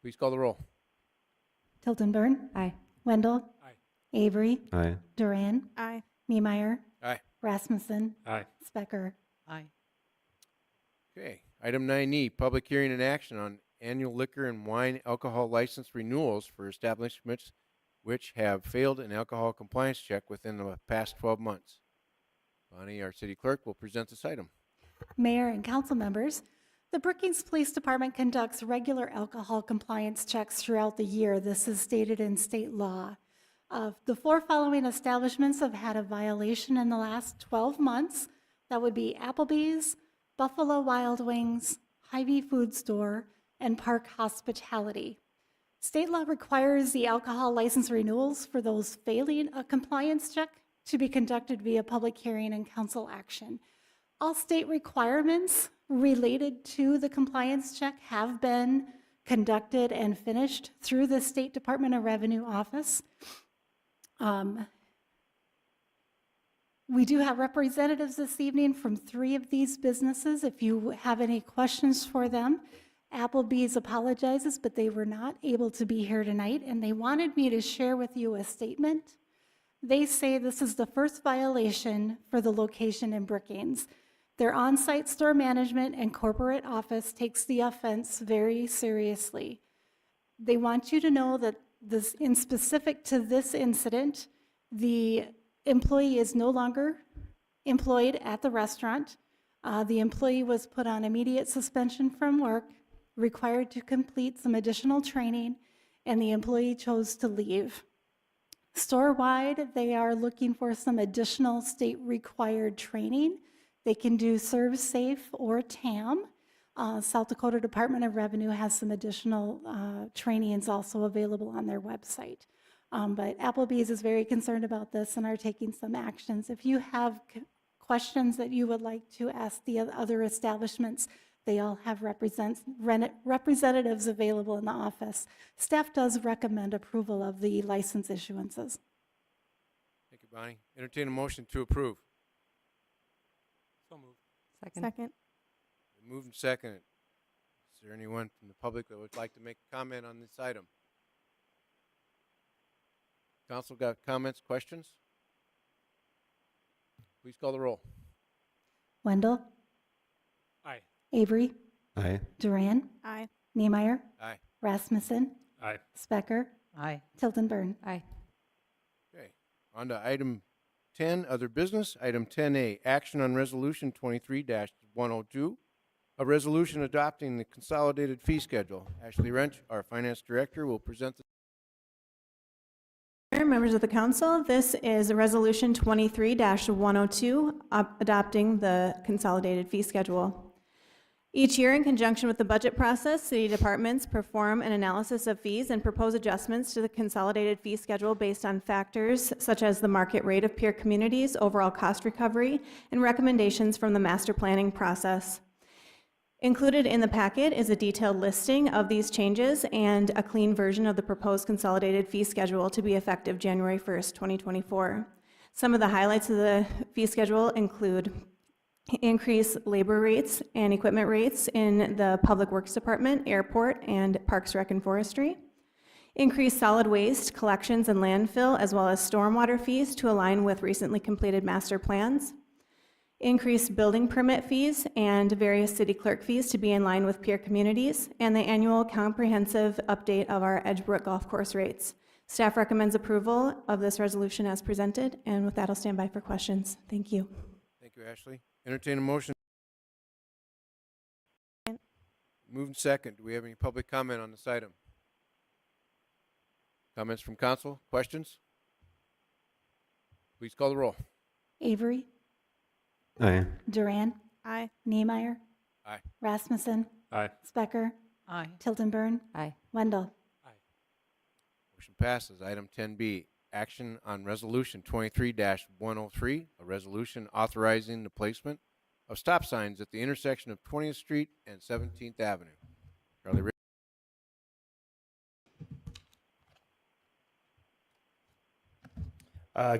Please call the roll. Tildenburn. Aye. Wendell. Aye. Avery. Aye. Duran. Aye. Niemeyer. Aye. Rasmussen. Aye. Specker. Aye. Okay, item 9E, public hearing and action on annual liquor and wine alcohol license renewals for establishments which have failed an alcohol compliance check within the past 12 months. Bonnie, our city clerk, will present this item. Mayor and council members, the Brookings Police Department conducts regular alcohol compliance checks throughout the year. This is stated in state law. The 4 following establishments have had a violation in the last 12 months. That would be Applebee's, Buffalo Wild Wings, Hy-Vee Food Store, and Park Hospitality. State law requires the alcohol license renewals for those failing a compliance check to be conducted via public hearing and council action. All state requirements related to the compliance check have been conducted and finished through the State Department of Revenue office. We do have representatives this evening from 3 of these businesses. If you have any questions for them, Applebee's apologizes, but they were not able to be here tonight, and they wanted me to share with you a statement. They say this is the first violation for the location in Brookings. Their on-site store management and corporate office takes the offense very seriously. They want you to know that this, in specific to this incident, the employee is no longer employed at the restaurant. The employee was put on immediate suspension from work, required to complete some additional training, and the employee chose to leave. Store-wide, they are looking for some additional state-required training. They can do ServSafe or TAM. South Dakota Department of Revenue has some additional trainings also available on their website. But Applebee's is very concerned about this and are taking some actions. If you have questions that you would like to ask the other establishments, they all have representatives available in the office. Staff does recommend approval of the license issuances. Thank you, Bonnie. Entertain a motion to approve. So moved. Second. Moved and seconded. Is there anyone from the public that would like to make a comment on this item? Council got comments, questions? Please call the roll. Wendell? Aye. Avery? Aye. Duran? Aye. Niemeyer? Aye. Rasmussen? Aye. Specker? Aye. Tilton Burn? Aye. Okay. On to item 10, other business. Item 10A, action on resolution 23-102, a resolution adopting the consolidated fee schedule. Ashley Wrench, our finance director, will present the Members of the council, this is Resolution 23-102, adopting the consolidated fee schedule. Each year, in conjunction with the budget process, city departments perform an analysis of fees and propose adjustments to the consolidated fee schedule based on factors such as the market rate of peer communities, overall cost recovery, and recommendations from the master planning process. Included in the packet is a detailed listing of these changes and a clean version of the proposed consolidated fee schedule to be effective January 1st, 2024. Some of the highlights of the fee schedule include increased labor rates and equipment rates in the Public Works Department, Airport, and Parks, Rec, and Forestry. Increased solid waste collections and landfill, as well as stormwater fees to align with recently completed master plans. Increased building permit fees and various city clerk fees to be in line with peer communities, and the annual comprehensive update of our Edgebrook Golf Course rates. Staff recommends approval of this resolution as presented, and with that, I'll stand by for questions. Thank you. Thank you, Ashley. Entertain a motion. Moved and second. Do we have any public comment on this item? Comments from council? Questions? Please call the roll. Avery? Aye. Duran? Aye. Niemeyer? Aye. Rasmussen? Aye. Specker? Aye. Tilton Burn? Aye. Wendell? Motion passes. Item 10B, action on resolution 23-103, a resolution authorizing the placement of stop signs at the intersection of 20th Street and 17th Avenue. Charlie Rick.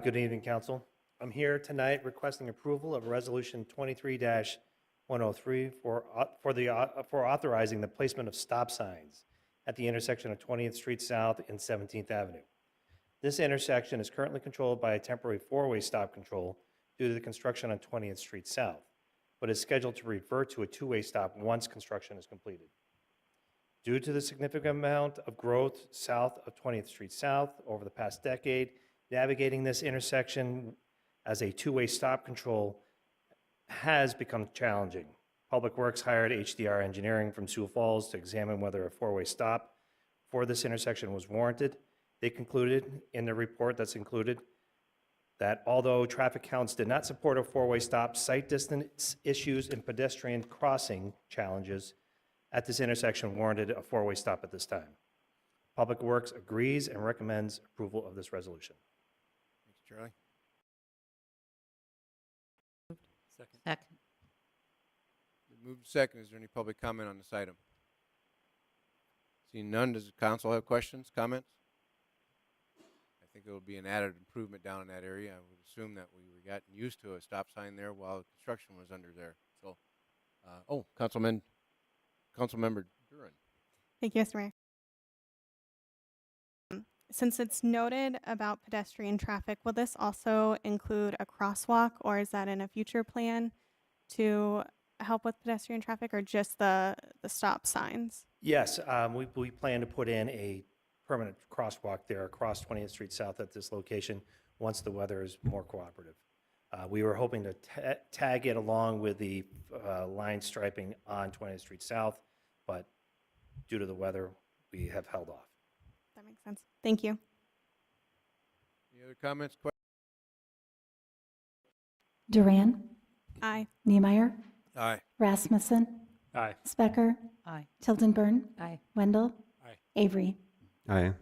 Good evening, Council. I'm here tonight requesting approval of Resolution 23-103 for authorizing the placement of stop signs at the intersection of 20th Street South and 17th Avenue. This intersection is currently controlled by a temporary four-way stop control due to the construction on 20th Street South, but is scheduled to revert to a two-way stop once construction is completed. Due to the significant amount of growth south of 20th Street South over the past decade, navigating this intersection as a two-way stop control has become challenging. Public Works hired HDR Engineering from Sioux Falls to examine whether a four-way stop for this intersection was warranted. They concluded in the report that's included that although traffic counts did not support a four-way stop, sight distance issues and pedestrian crossing challenges at this intersection warranted a four-way stop at this time. Public Works agrees and recommends approval of this resolution. Thanks, Charlie. Second. Second. Moved and second. Is there any public comment on this item? Seeing none, does the council have questions, comments? I think it will be an added improvement down in that area. I would assume that we were gotten used to a stop sign there while construction was under there. So, Councilmember Duran. Thank you, Mr. Mayor. Since it's noted about pedestrian traffic, will this also include a crosswalk, or is that in a future plan to help with pedestrian traffic, or just the stop signs? Yes, we plan to put in a permanent crosswalk there across 20th Street South at this location once the weather is more cooperative. We were hoping to tag it along with the line striping on 20th Street South, but due to the weather, we have held off. That sense. Thank you. Any other comments, questions? Duran, Aye. Niemeyer, Aye. Rasmussen, Aye. Specker, Aye. Tildenburn, Aye. Wendell, Aye. Avery. Aye.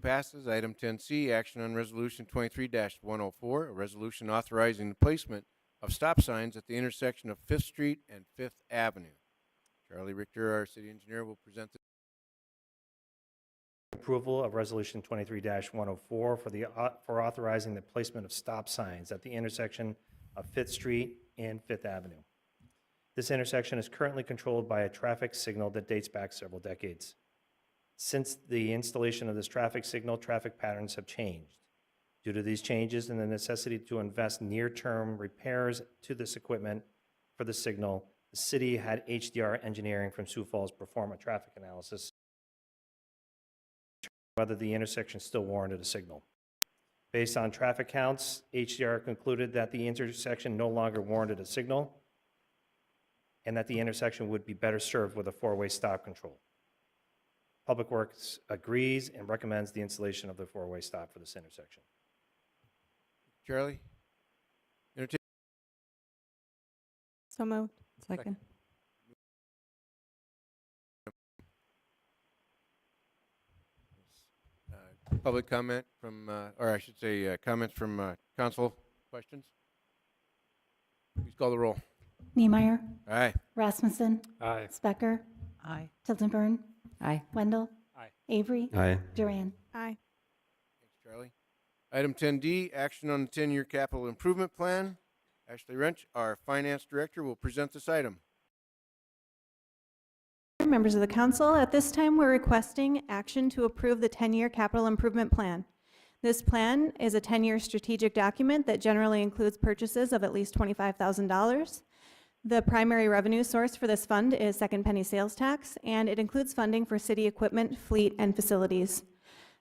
Passes. Item 10C, action on Resolution 23-104, a resolution authorizing the placement of stop signs at the intersection of 5th Street and 5th Avenue. Charlie Richter, our city engineer, will present this. Approval of Resolution 23-104 for authorizing the placement of stop signs at the intersection of 5th Street and 5th Avenue. This intersection is currently controlled by a traffic signal that dates back several decades. Since the installation of this traffic signal, traffic patterns have changed. Due to these changes and the necessity to invest near-term repairs to this equipment for the signal, the city had HDR Engineering from Sioux Falls perform a traffic analysis whether the intersection still warranted a signal. Based on traffic counts, HDR concluded that the intersection no longer warranted a signal and that the intersection would be better served with a four-way stop control. Public Works agrees and recommends the installation of the four-way stop for this intersection. Charlie? Entertain. So moved. Second. Public comment from, or I should say, comments from council. Questions? Please call the roll. Niemeyer, Aye. Rasmussen, Aye. Specker, Aye. Tildenburn, Aye. Wendell, Aye. Avery, Aye. Duran. Aye. Thanks, Charlie. Item 10D, action on the 10-year capital improvement plan. Ashley Wrench, our finance director, will present this item. Members of the council, at this time, we're requesting action to approve the 10-year capital improvement plan. This plan is a 10-year strategic document that generally includes purchases of at least $25,000. The primary revenue source for this fund is second penny sales tax, and it includes funding for city equipment, fleet, and facilities.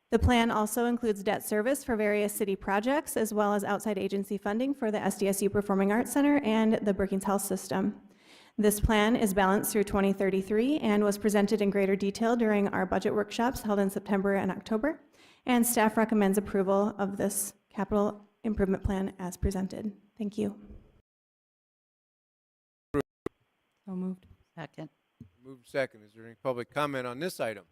The plan also includes debt service for various city projects, as well as outside agency funding for the SDSU Performing Arts Center and the Brookings Health System. This plan is balanced through 2033 and was presented in greater detail during our budget workshops held in September and October, and staff recommends approval of this capital improvement plan as presented. Thank you. So moved. Second. Moved second. Is there any public comment on this item?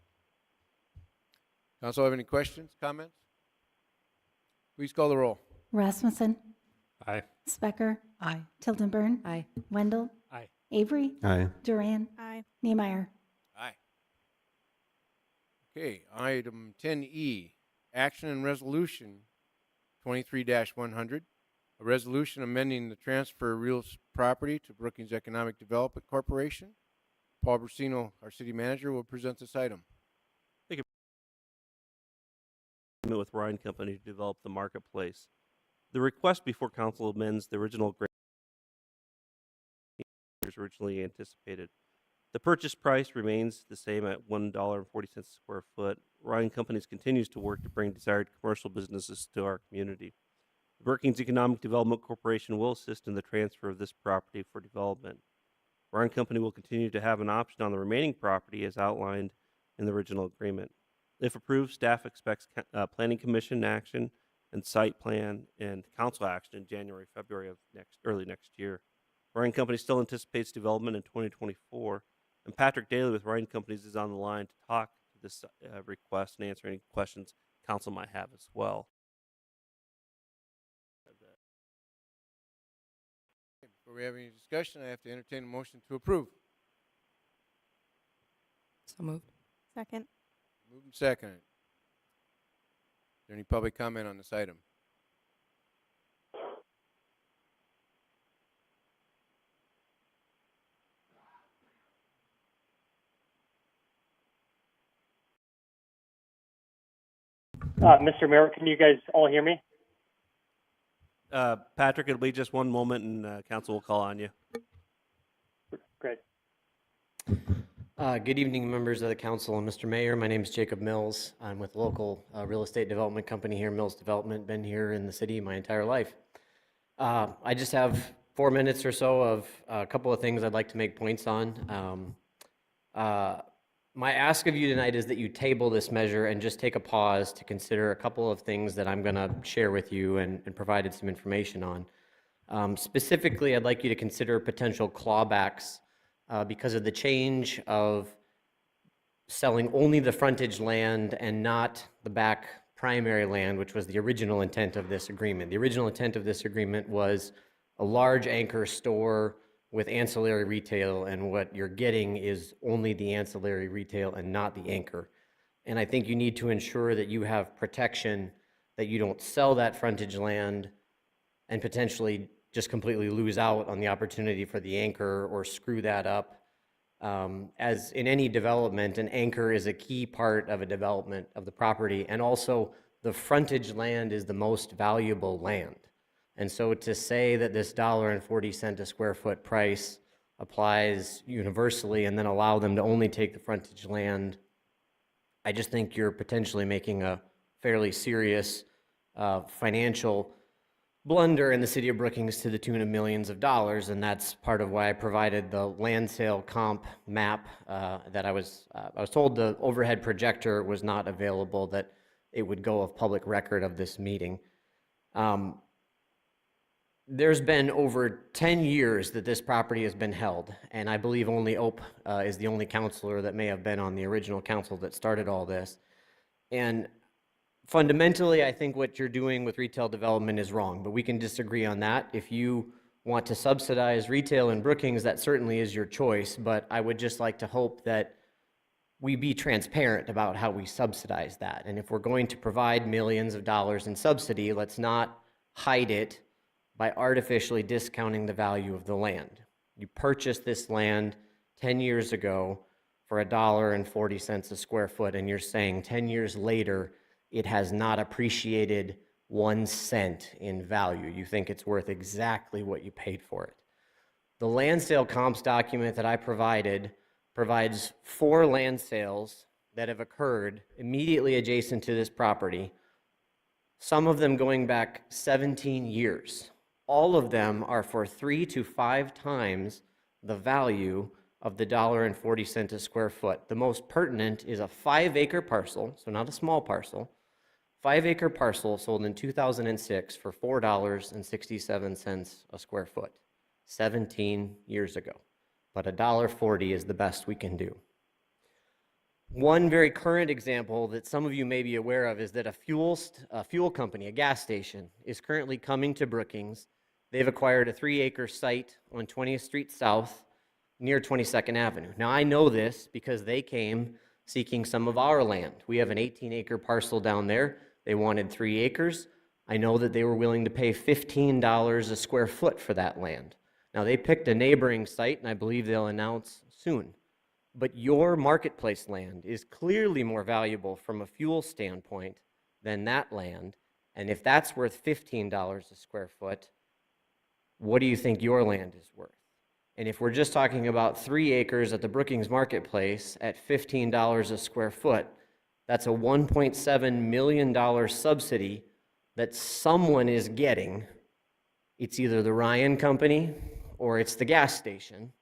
Council have any questions, comments? Please call the roll. Rasmussen, Aye. Specker, Aye. Tildenburn, Aye. Wendell, Aye. Avery, Aye. Duran, Aye. Niemeyer. Aye. Okay, item 10E, action and resolution 23-100, a resolution amending the transfer of real property to Brookings Economic Development Corporation. Paul Brusino, our city manager, will present this item. With Ryan Company to develop the marketplace. The request before council amends the original grant originally anticipated. The purchase price remains the same at $1.40 a square foot. Ryan Companies continues to work to bring desired commercial businesses to our community. The Brookings Economic Development Corporation will assist in the transfer of this property for development. Ryan Company will continue to have an option on the remaining property as outlined in the original agreement. If approved, staff expects Planning Commission action and site plan and council action in January, February of early next year. Ryan Company still anticipates development in 2024, and Patrick Daly with Ryan Companies is on the line to talk to this request and answer any questions council might have as well. Before we have any discussion, I have to entertain a motion to approve. So moved. Second. Moved and seconded. Is there any public comment on this item? Mr. Mayor, can you guys all hear me? Patrick, it'll be just one moment and council will call on you. Great. Good evening, members of the council and Mr. Mayor. My name is Jacob Mills. I'm with a local real estate development company here, Mills Development. Been here in the city my entire life. I just have 4 minutes or so of a couple of things I'd like to make points on. my ask of you tonight is that you table this measure and just take a pause to consider a couple of things that I'm going to share with you and provided some information on. Specifically, I'd like you to consider potential clawbacks because of the change of selling only the frontage land and not the back primary land, which was the original intent of this agreement. The original intent of this agreement was a large anchor store with ancillary retail, and what you're getting is only the ancillary retail and not the anchor. And I think you need to ensure that you have protection, that you don't sell that frontage land and potentially just completely lose out on the opportunity for the anchor or screw that up. As in any development, an anchor is a key part of a development of the property, and also the frontage land is the most valuable land. And so to say that this $1.40 a square foot price applies universally and then allow them to only take the frontage land, I just think you're potentially making a fairly serious financial blunder in the city of Brookings to the tune of millions of dollars, and that's part of why I provided the land sale comp map that I was told the overhead projector was not available, that it would go of public record of this meeting. There's been over 10 years that this property has been held, and I believe only Ope is the only counselor that may have been on the original council that started all this. And fundamentally, I think what you're doing with retail development is wrong, but we can disagree on that. If you want to subsidize retail in Brookings, that certainly is your choice, but I would just like to hope that we be transparent about how we subsidize that. And if we're going to provide millions of dollars in subsidy, let's not hide it by artificially discounting the value of the land. You purchased this land 10 years ago for $1.40 a square foot, and you're saying 10 years later, it has not appreciated 1 cent in value. You think it's worth exactly what you paid for it. The land sale comps document that I provided provides 4 land sales that have occurred immediately adjacent to this property, some of them going back 17 years. All of them are for 3 to 5 times the value of the $1.40 a square foot. The most pertinent is a 5-acre parcel, so not a small parcel, 5-acre parcel sold in 2006 for $4.67 a square foot, 17 years ago. But $1.40 is the best we can do. One very current example that some of you may be aware of is that a fuel company, a gas station, is currently coming to Brookings. They've acquired a 3-acre site on 20th Street South near 22nd Avenue. Now, I know this because they came seeking some of our land. We have an 18-acre parcel down there. They wanted 3 acres. I know that they were willing to pay $15 a square foot for that land. Now, they picked a neighboring site, and I believe they'll announce soon. But your marketplace land is clearly more valuable from a fuel standpoint than that land. And if that's worth $15 a square foot, what do you think your land is worth? And if we're just talking about 3 acres at the Brookings Marketplace at $15 a square foot, that's a $1.7 million subsidy that someone is getting. It's either the Ryan Company or it's the gas station,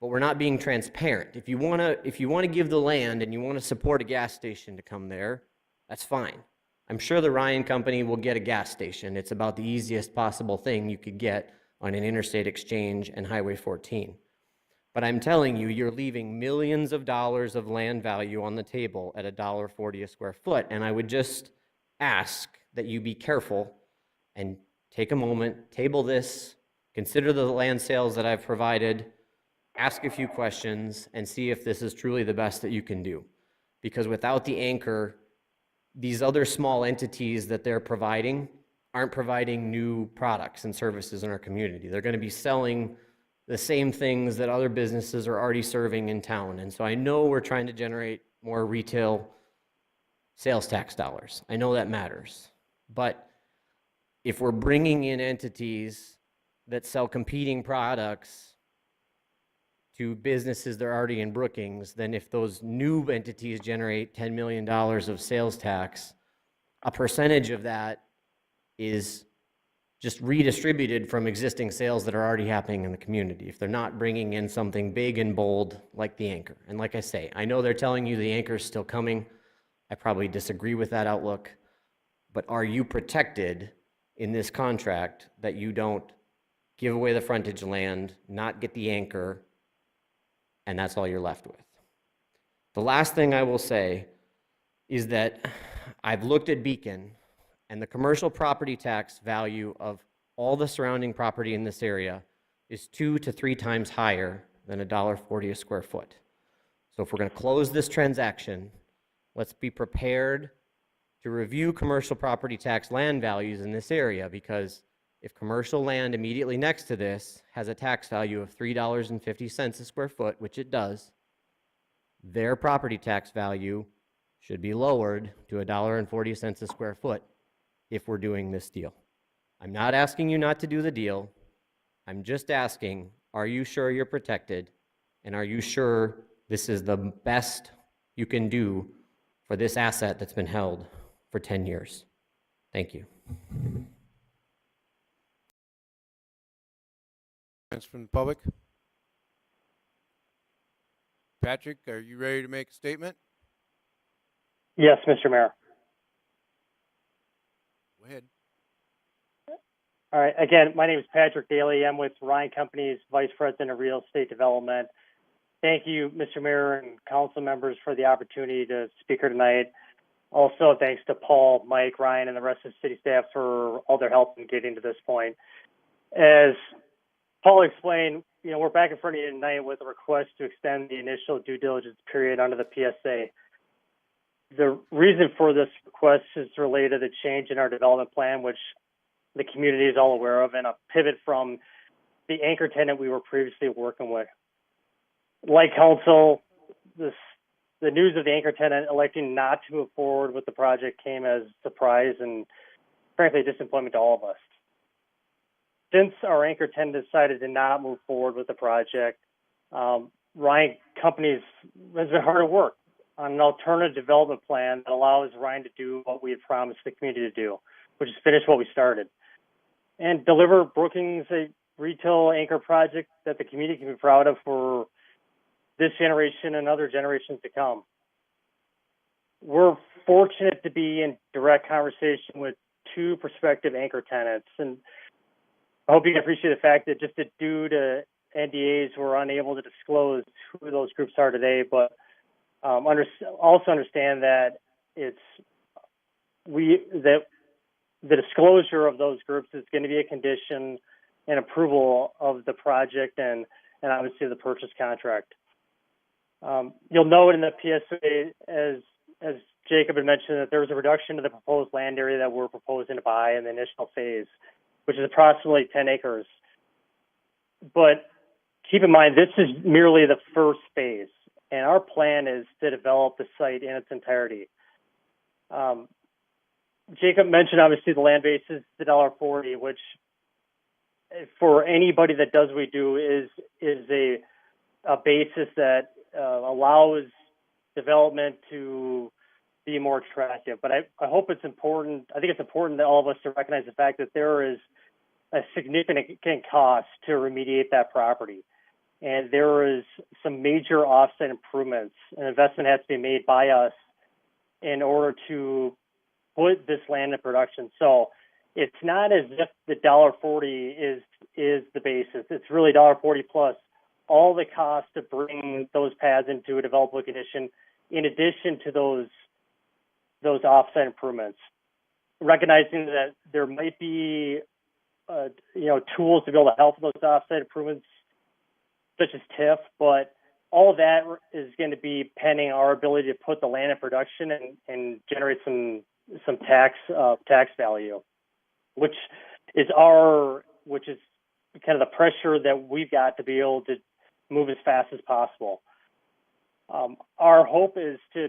but we're not being transparent. If you want to give the land and you want to support a gas station to come there, that's fine. I'm sure the Ryan Company will get a gas station. It's about the easiest possible thing you could get on an interstate exchange and Highway 14. But I'm telling you, you're leaving millions of dollars of land value on the table at $1.40 a square foot. And I would just ask that you be careful and take a moment, table this, consider the land sales that I've provided, ask a few questions, and see if this is truly the best that you can do. Because without the anchor, these other small entities that they're providing aren't providing new products and services in our community. They're going to be selling the same things that other businesses are already serving in town. And so I know we're trying to generate more retail sales tax dollars. I know that matters. But if we're bringing in entities that sell competing products to businesses that are already in Brookings, then if those new entities generate $10 million of sales tax, a percentage of that is just redistributed from existing sales that are already happening in the community, if they're not bringing in something big and bold like the anchor. And like I say, I know they're telling you the anchor is still coming. I probably disagree with that outlook, but are you protected in this contract that you don't give away the frontage land, not get the anchor, and that's all you're left with? The last thing I will say is that I've looked at Beacon, and the commercial property tax value of all the surrounding property in this area is 2 to 3 times higher than $1.40 a square foot. So if we're going to close this transaction, let's be prepared to review commercial property tax land values in this area, because if commercial land immediately next to this has a tax value of $3.50 a square foot, which it does, their property tax value should be lowered to $1.40 a square foot if we're doing this deal. I'm not asking you not to do the deal. I'm just asking, are you sure you're protected? And are you sure this is the best you can do for this asset that's been held for 10 years? Thank you. Comments from the public? Patrick, are you ready to make a statement? Yes, Mr. Mayor. Go ahead. All right. Again, my name is Patrick Daly. I'm with Ryan Companies, Vice President of Real Estate Development. Thank you, Mr. Mayor and council members, for the opportunity to speak here tonight. Also, thanks to Paul, Mike, Ryan, and the rest of the city staff for all their help in getting to this point. As Paul explained, we're back in front of you tonight with a request to extend the initial due diligence period under the PSA. The reason for this request is related to the change in our development plan, which the community is all aware of, and a pivot from the anchor tenant we were previously working with. Like council, the news of the anchor tenant electing not to move forward with the project came as a surprise and, frankly, disappointment to all of us. Since our anchor tenant decided to not move forward with the project, Ryan Companies has been hard at work on an alternative development plan that allows Ryan to do what we had promised the community to do, which is finish what we started and deliver Brookings a retail anchor project that the community can be proud of for this generation and other generations to come. We're fortunate to be in direct conversation with 2 prospective anchor tenants, and I hope you can appreciate the fact that just due to NDAs, we're unable to disclose who those groups are today, but also understand that that the disclosure of those groups is going to be a condition and approval of the project and obviously the purchase contract. You'll note in the PSA, as Jacob had mentioned, that there was a reduction to the proposed land area that we're proposing to buy in the initial phase, which is approximately 10 acres. But keep in mind, this is merely the first phase, and our plan is to develop the site in its entirety. Jacob mentioned, obviously, the land base is the $1.40, which for anybody that does what we do is a basis that allows development to be more attractive. But I hope it's important, I think it's important that all of us to recognize the fact that there is a significant cost to remediate that property. And there is some major offset improvements. An investment has to be made by us in order to put this land in production. So it's not as if the $1.40 is the basis. It's really $1.40 plus all the costs to bring those pads into a developable condition, in addition to those offset improvements. Recognizing that there might be tools to be able to help those offset improvements, such as TIF, but all of that is going to be pending our ability to put the land in production and generate some tax value, which is kind of the pressure that we've got to be able to move as fast as possible. Our hope is to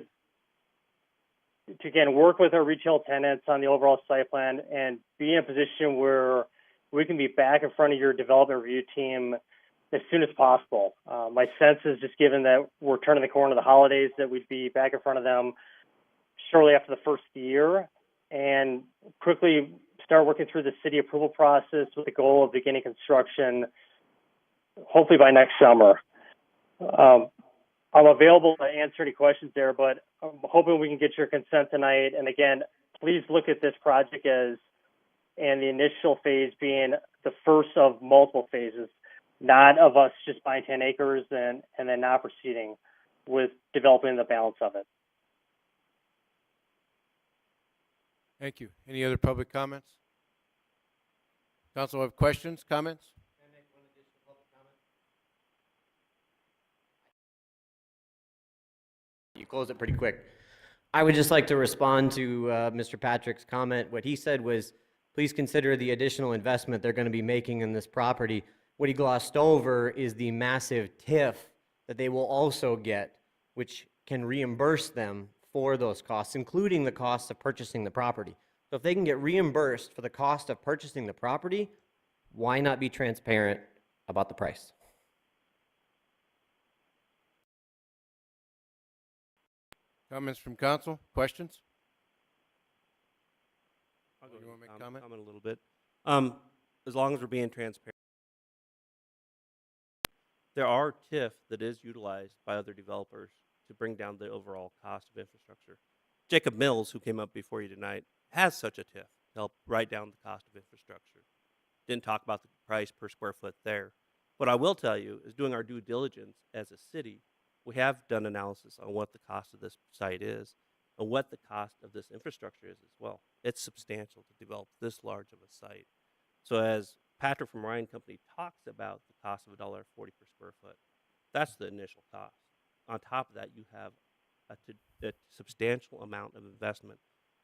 again work with our retail tenants on the overall site plan and be in a position where we can be back in front of your development review team as soon as possible. My sense is, just given that we're turning the corner to the holidays, that we'd be back in front of them shortly after the first year and quickly start working through the city approval process with the goal of beginning construction hopefully by next summer. I'm available to answer any questions there, but I'm hoping we can get your consent tonight. And again, please look at this project as, and the initial phase being the first of multiple phases, not of us just buying 10 acres and then not proceeding with developing the balance of it. Thank you. Any other public comments? Council have questions, comments? You close it pretty quick. I would just like to respond to Mr. Patrick's comment. What he said was, please consider the additional investment they're going to be making in this property. What he glossed over is the massive TIF that they will also get, which can reimburse them for those costs, including the cost of purchasing the property. So if they can get reimbursed for the cost of purchasing the property, why not be transparent about the price? Comments from council? Questions? I'll go You want to make a comment comment? a little bit. As long as we're being transparent, there are TIF that is utilized by other developers to bring down the overall cost of infrastructure. Jacob Mills, who came up before you tonight, has such a TIF to help write down the cost of infrastructure. Didn't talk about the price per square foot there. What I will tell you is, doing our due diligence as a city, we have done analysis on what the cost of this site is and what the cost of this infrastructure is as well. It's substantial to develop this large of a site. So as Patrick from Ryan Company talks about the cost of $1.40 per square foot, that's the initial cost. On top of that, you have a substantial amount of investment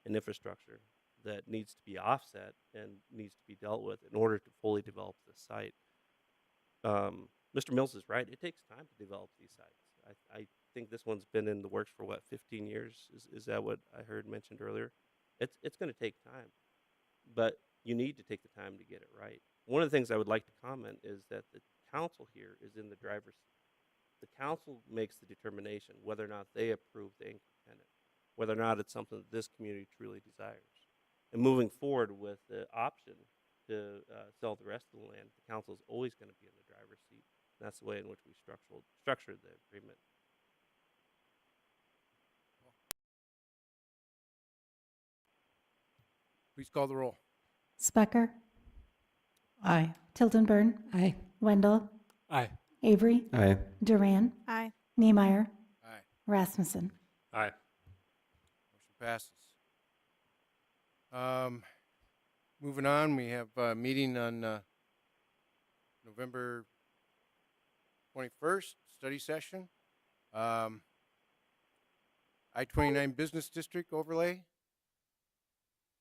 in infrastructure that needs to be offset and needs to be dealt with in order to fully develop this site. Mr. Mills is right. It takes time to develop these sites. I think this one's been in the works for, what, 15 years? Is that what I heard mentioned earlier? It's going to take time, but you need to take the time to get it right. One of the things I would like to comment is that the council here is in the driver's seat. The council makes the determination whether or not they approve the anchor tenant, whether or not it's something that this community truly desires. And moving forward with the option to sell the rest of the land, the council is always going to be in the driver's seat. And that's the way in which we structured the agreement. Please call the roll. Specker. Aye. Tildenburn. Aye. Wendell. Aye. Avery. Aye. Duran. Aye. Niemeyer. Aye. Rasmussen. Aye. Motion passes. Moving on, we have a meeting on November 21st, study session. I-29 Business District overlay,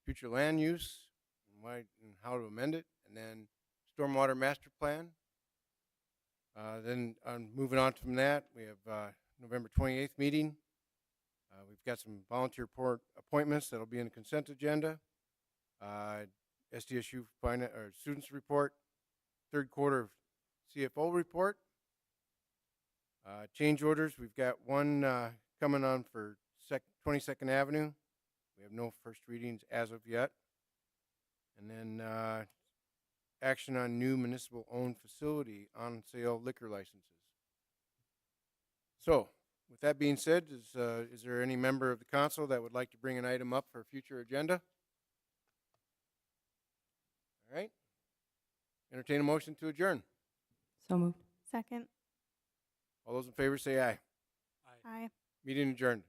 future land use, and why and how to amend it, and then stormwater master plan. Then moving on from that, we have November 28th meeting. We've got some volunteer appointments that'll be in the consent agenda. SDSU students report, third quarter CFO report. Change orders, we've got one coming on for 22nd Avenue. We have no first readings as of yet. And then action on new municipal owned facility on sale liquor licenses. So, with that being said, is there any member of the council that would like to bring an item up for a future agenda? All right. Entertain a motion to adjourn. So moved. Second. All those in favor say aye. Aye. Meeting adjourned.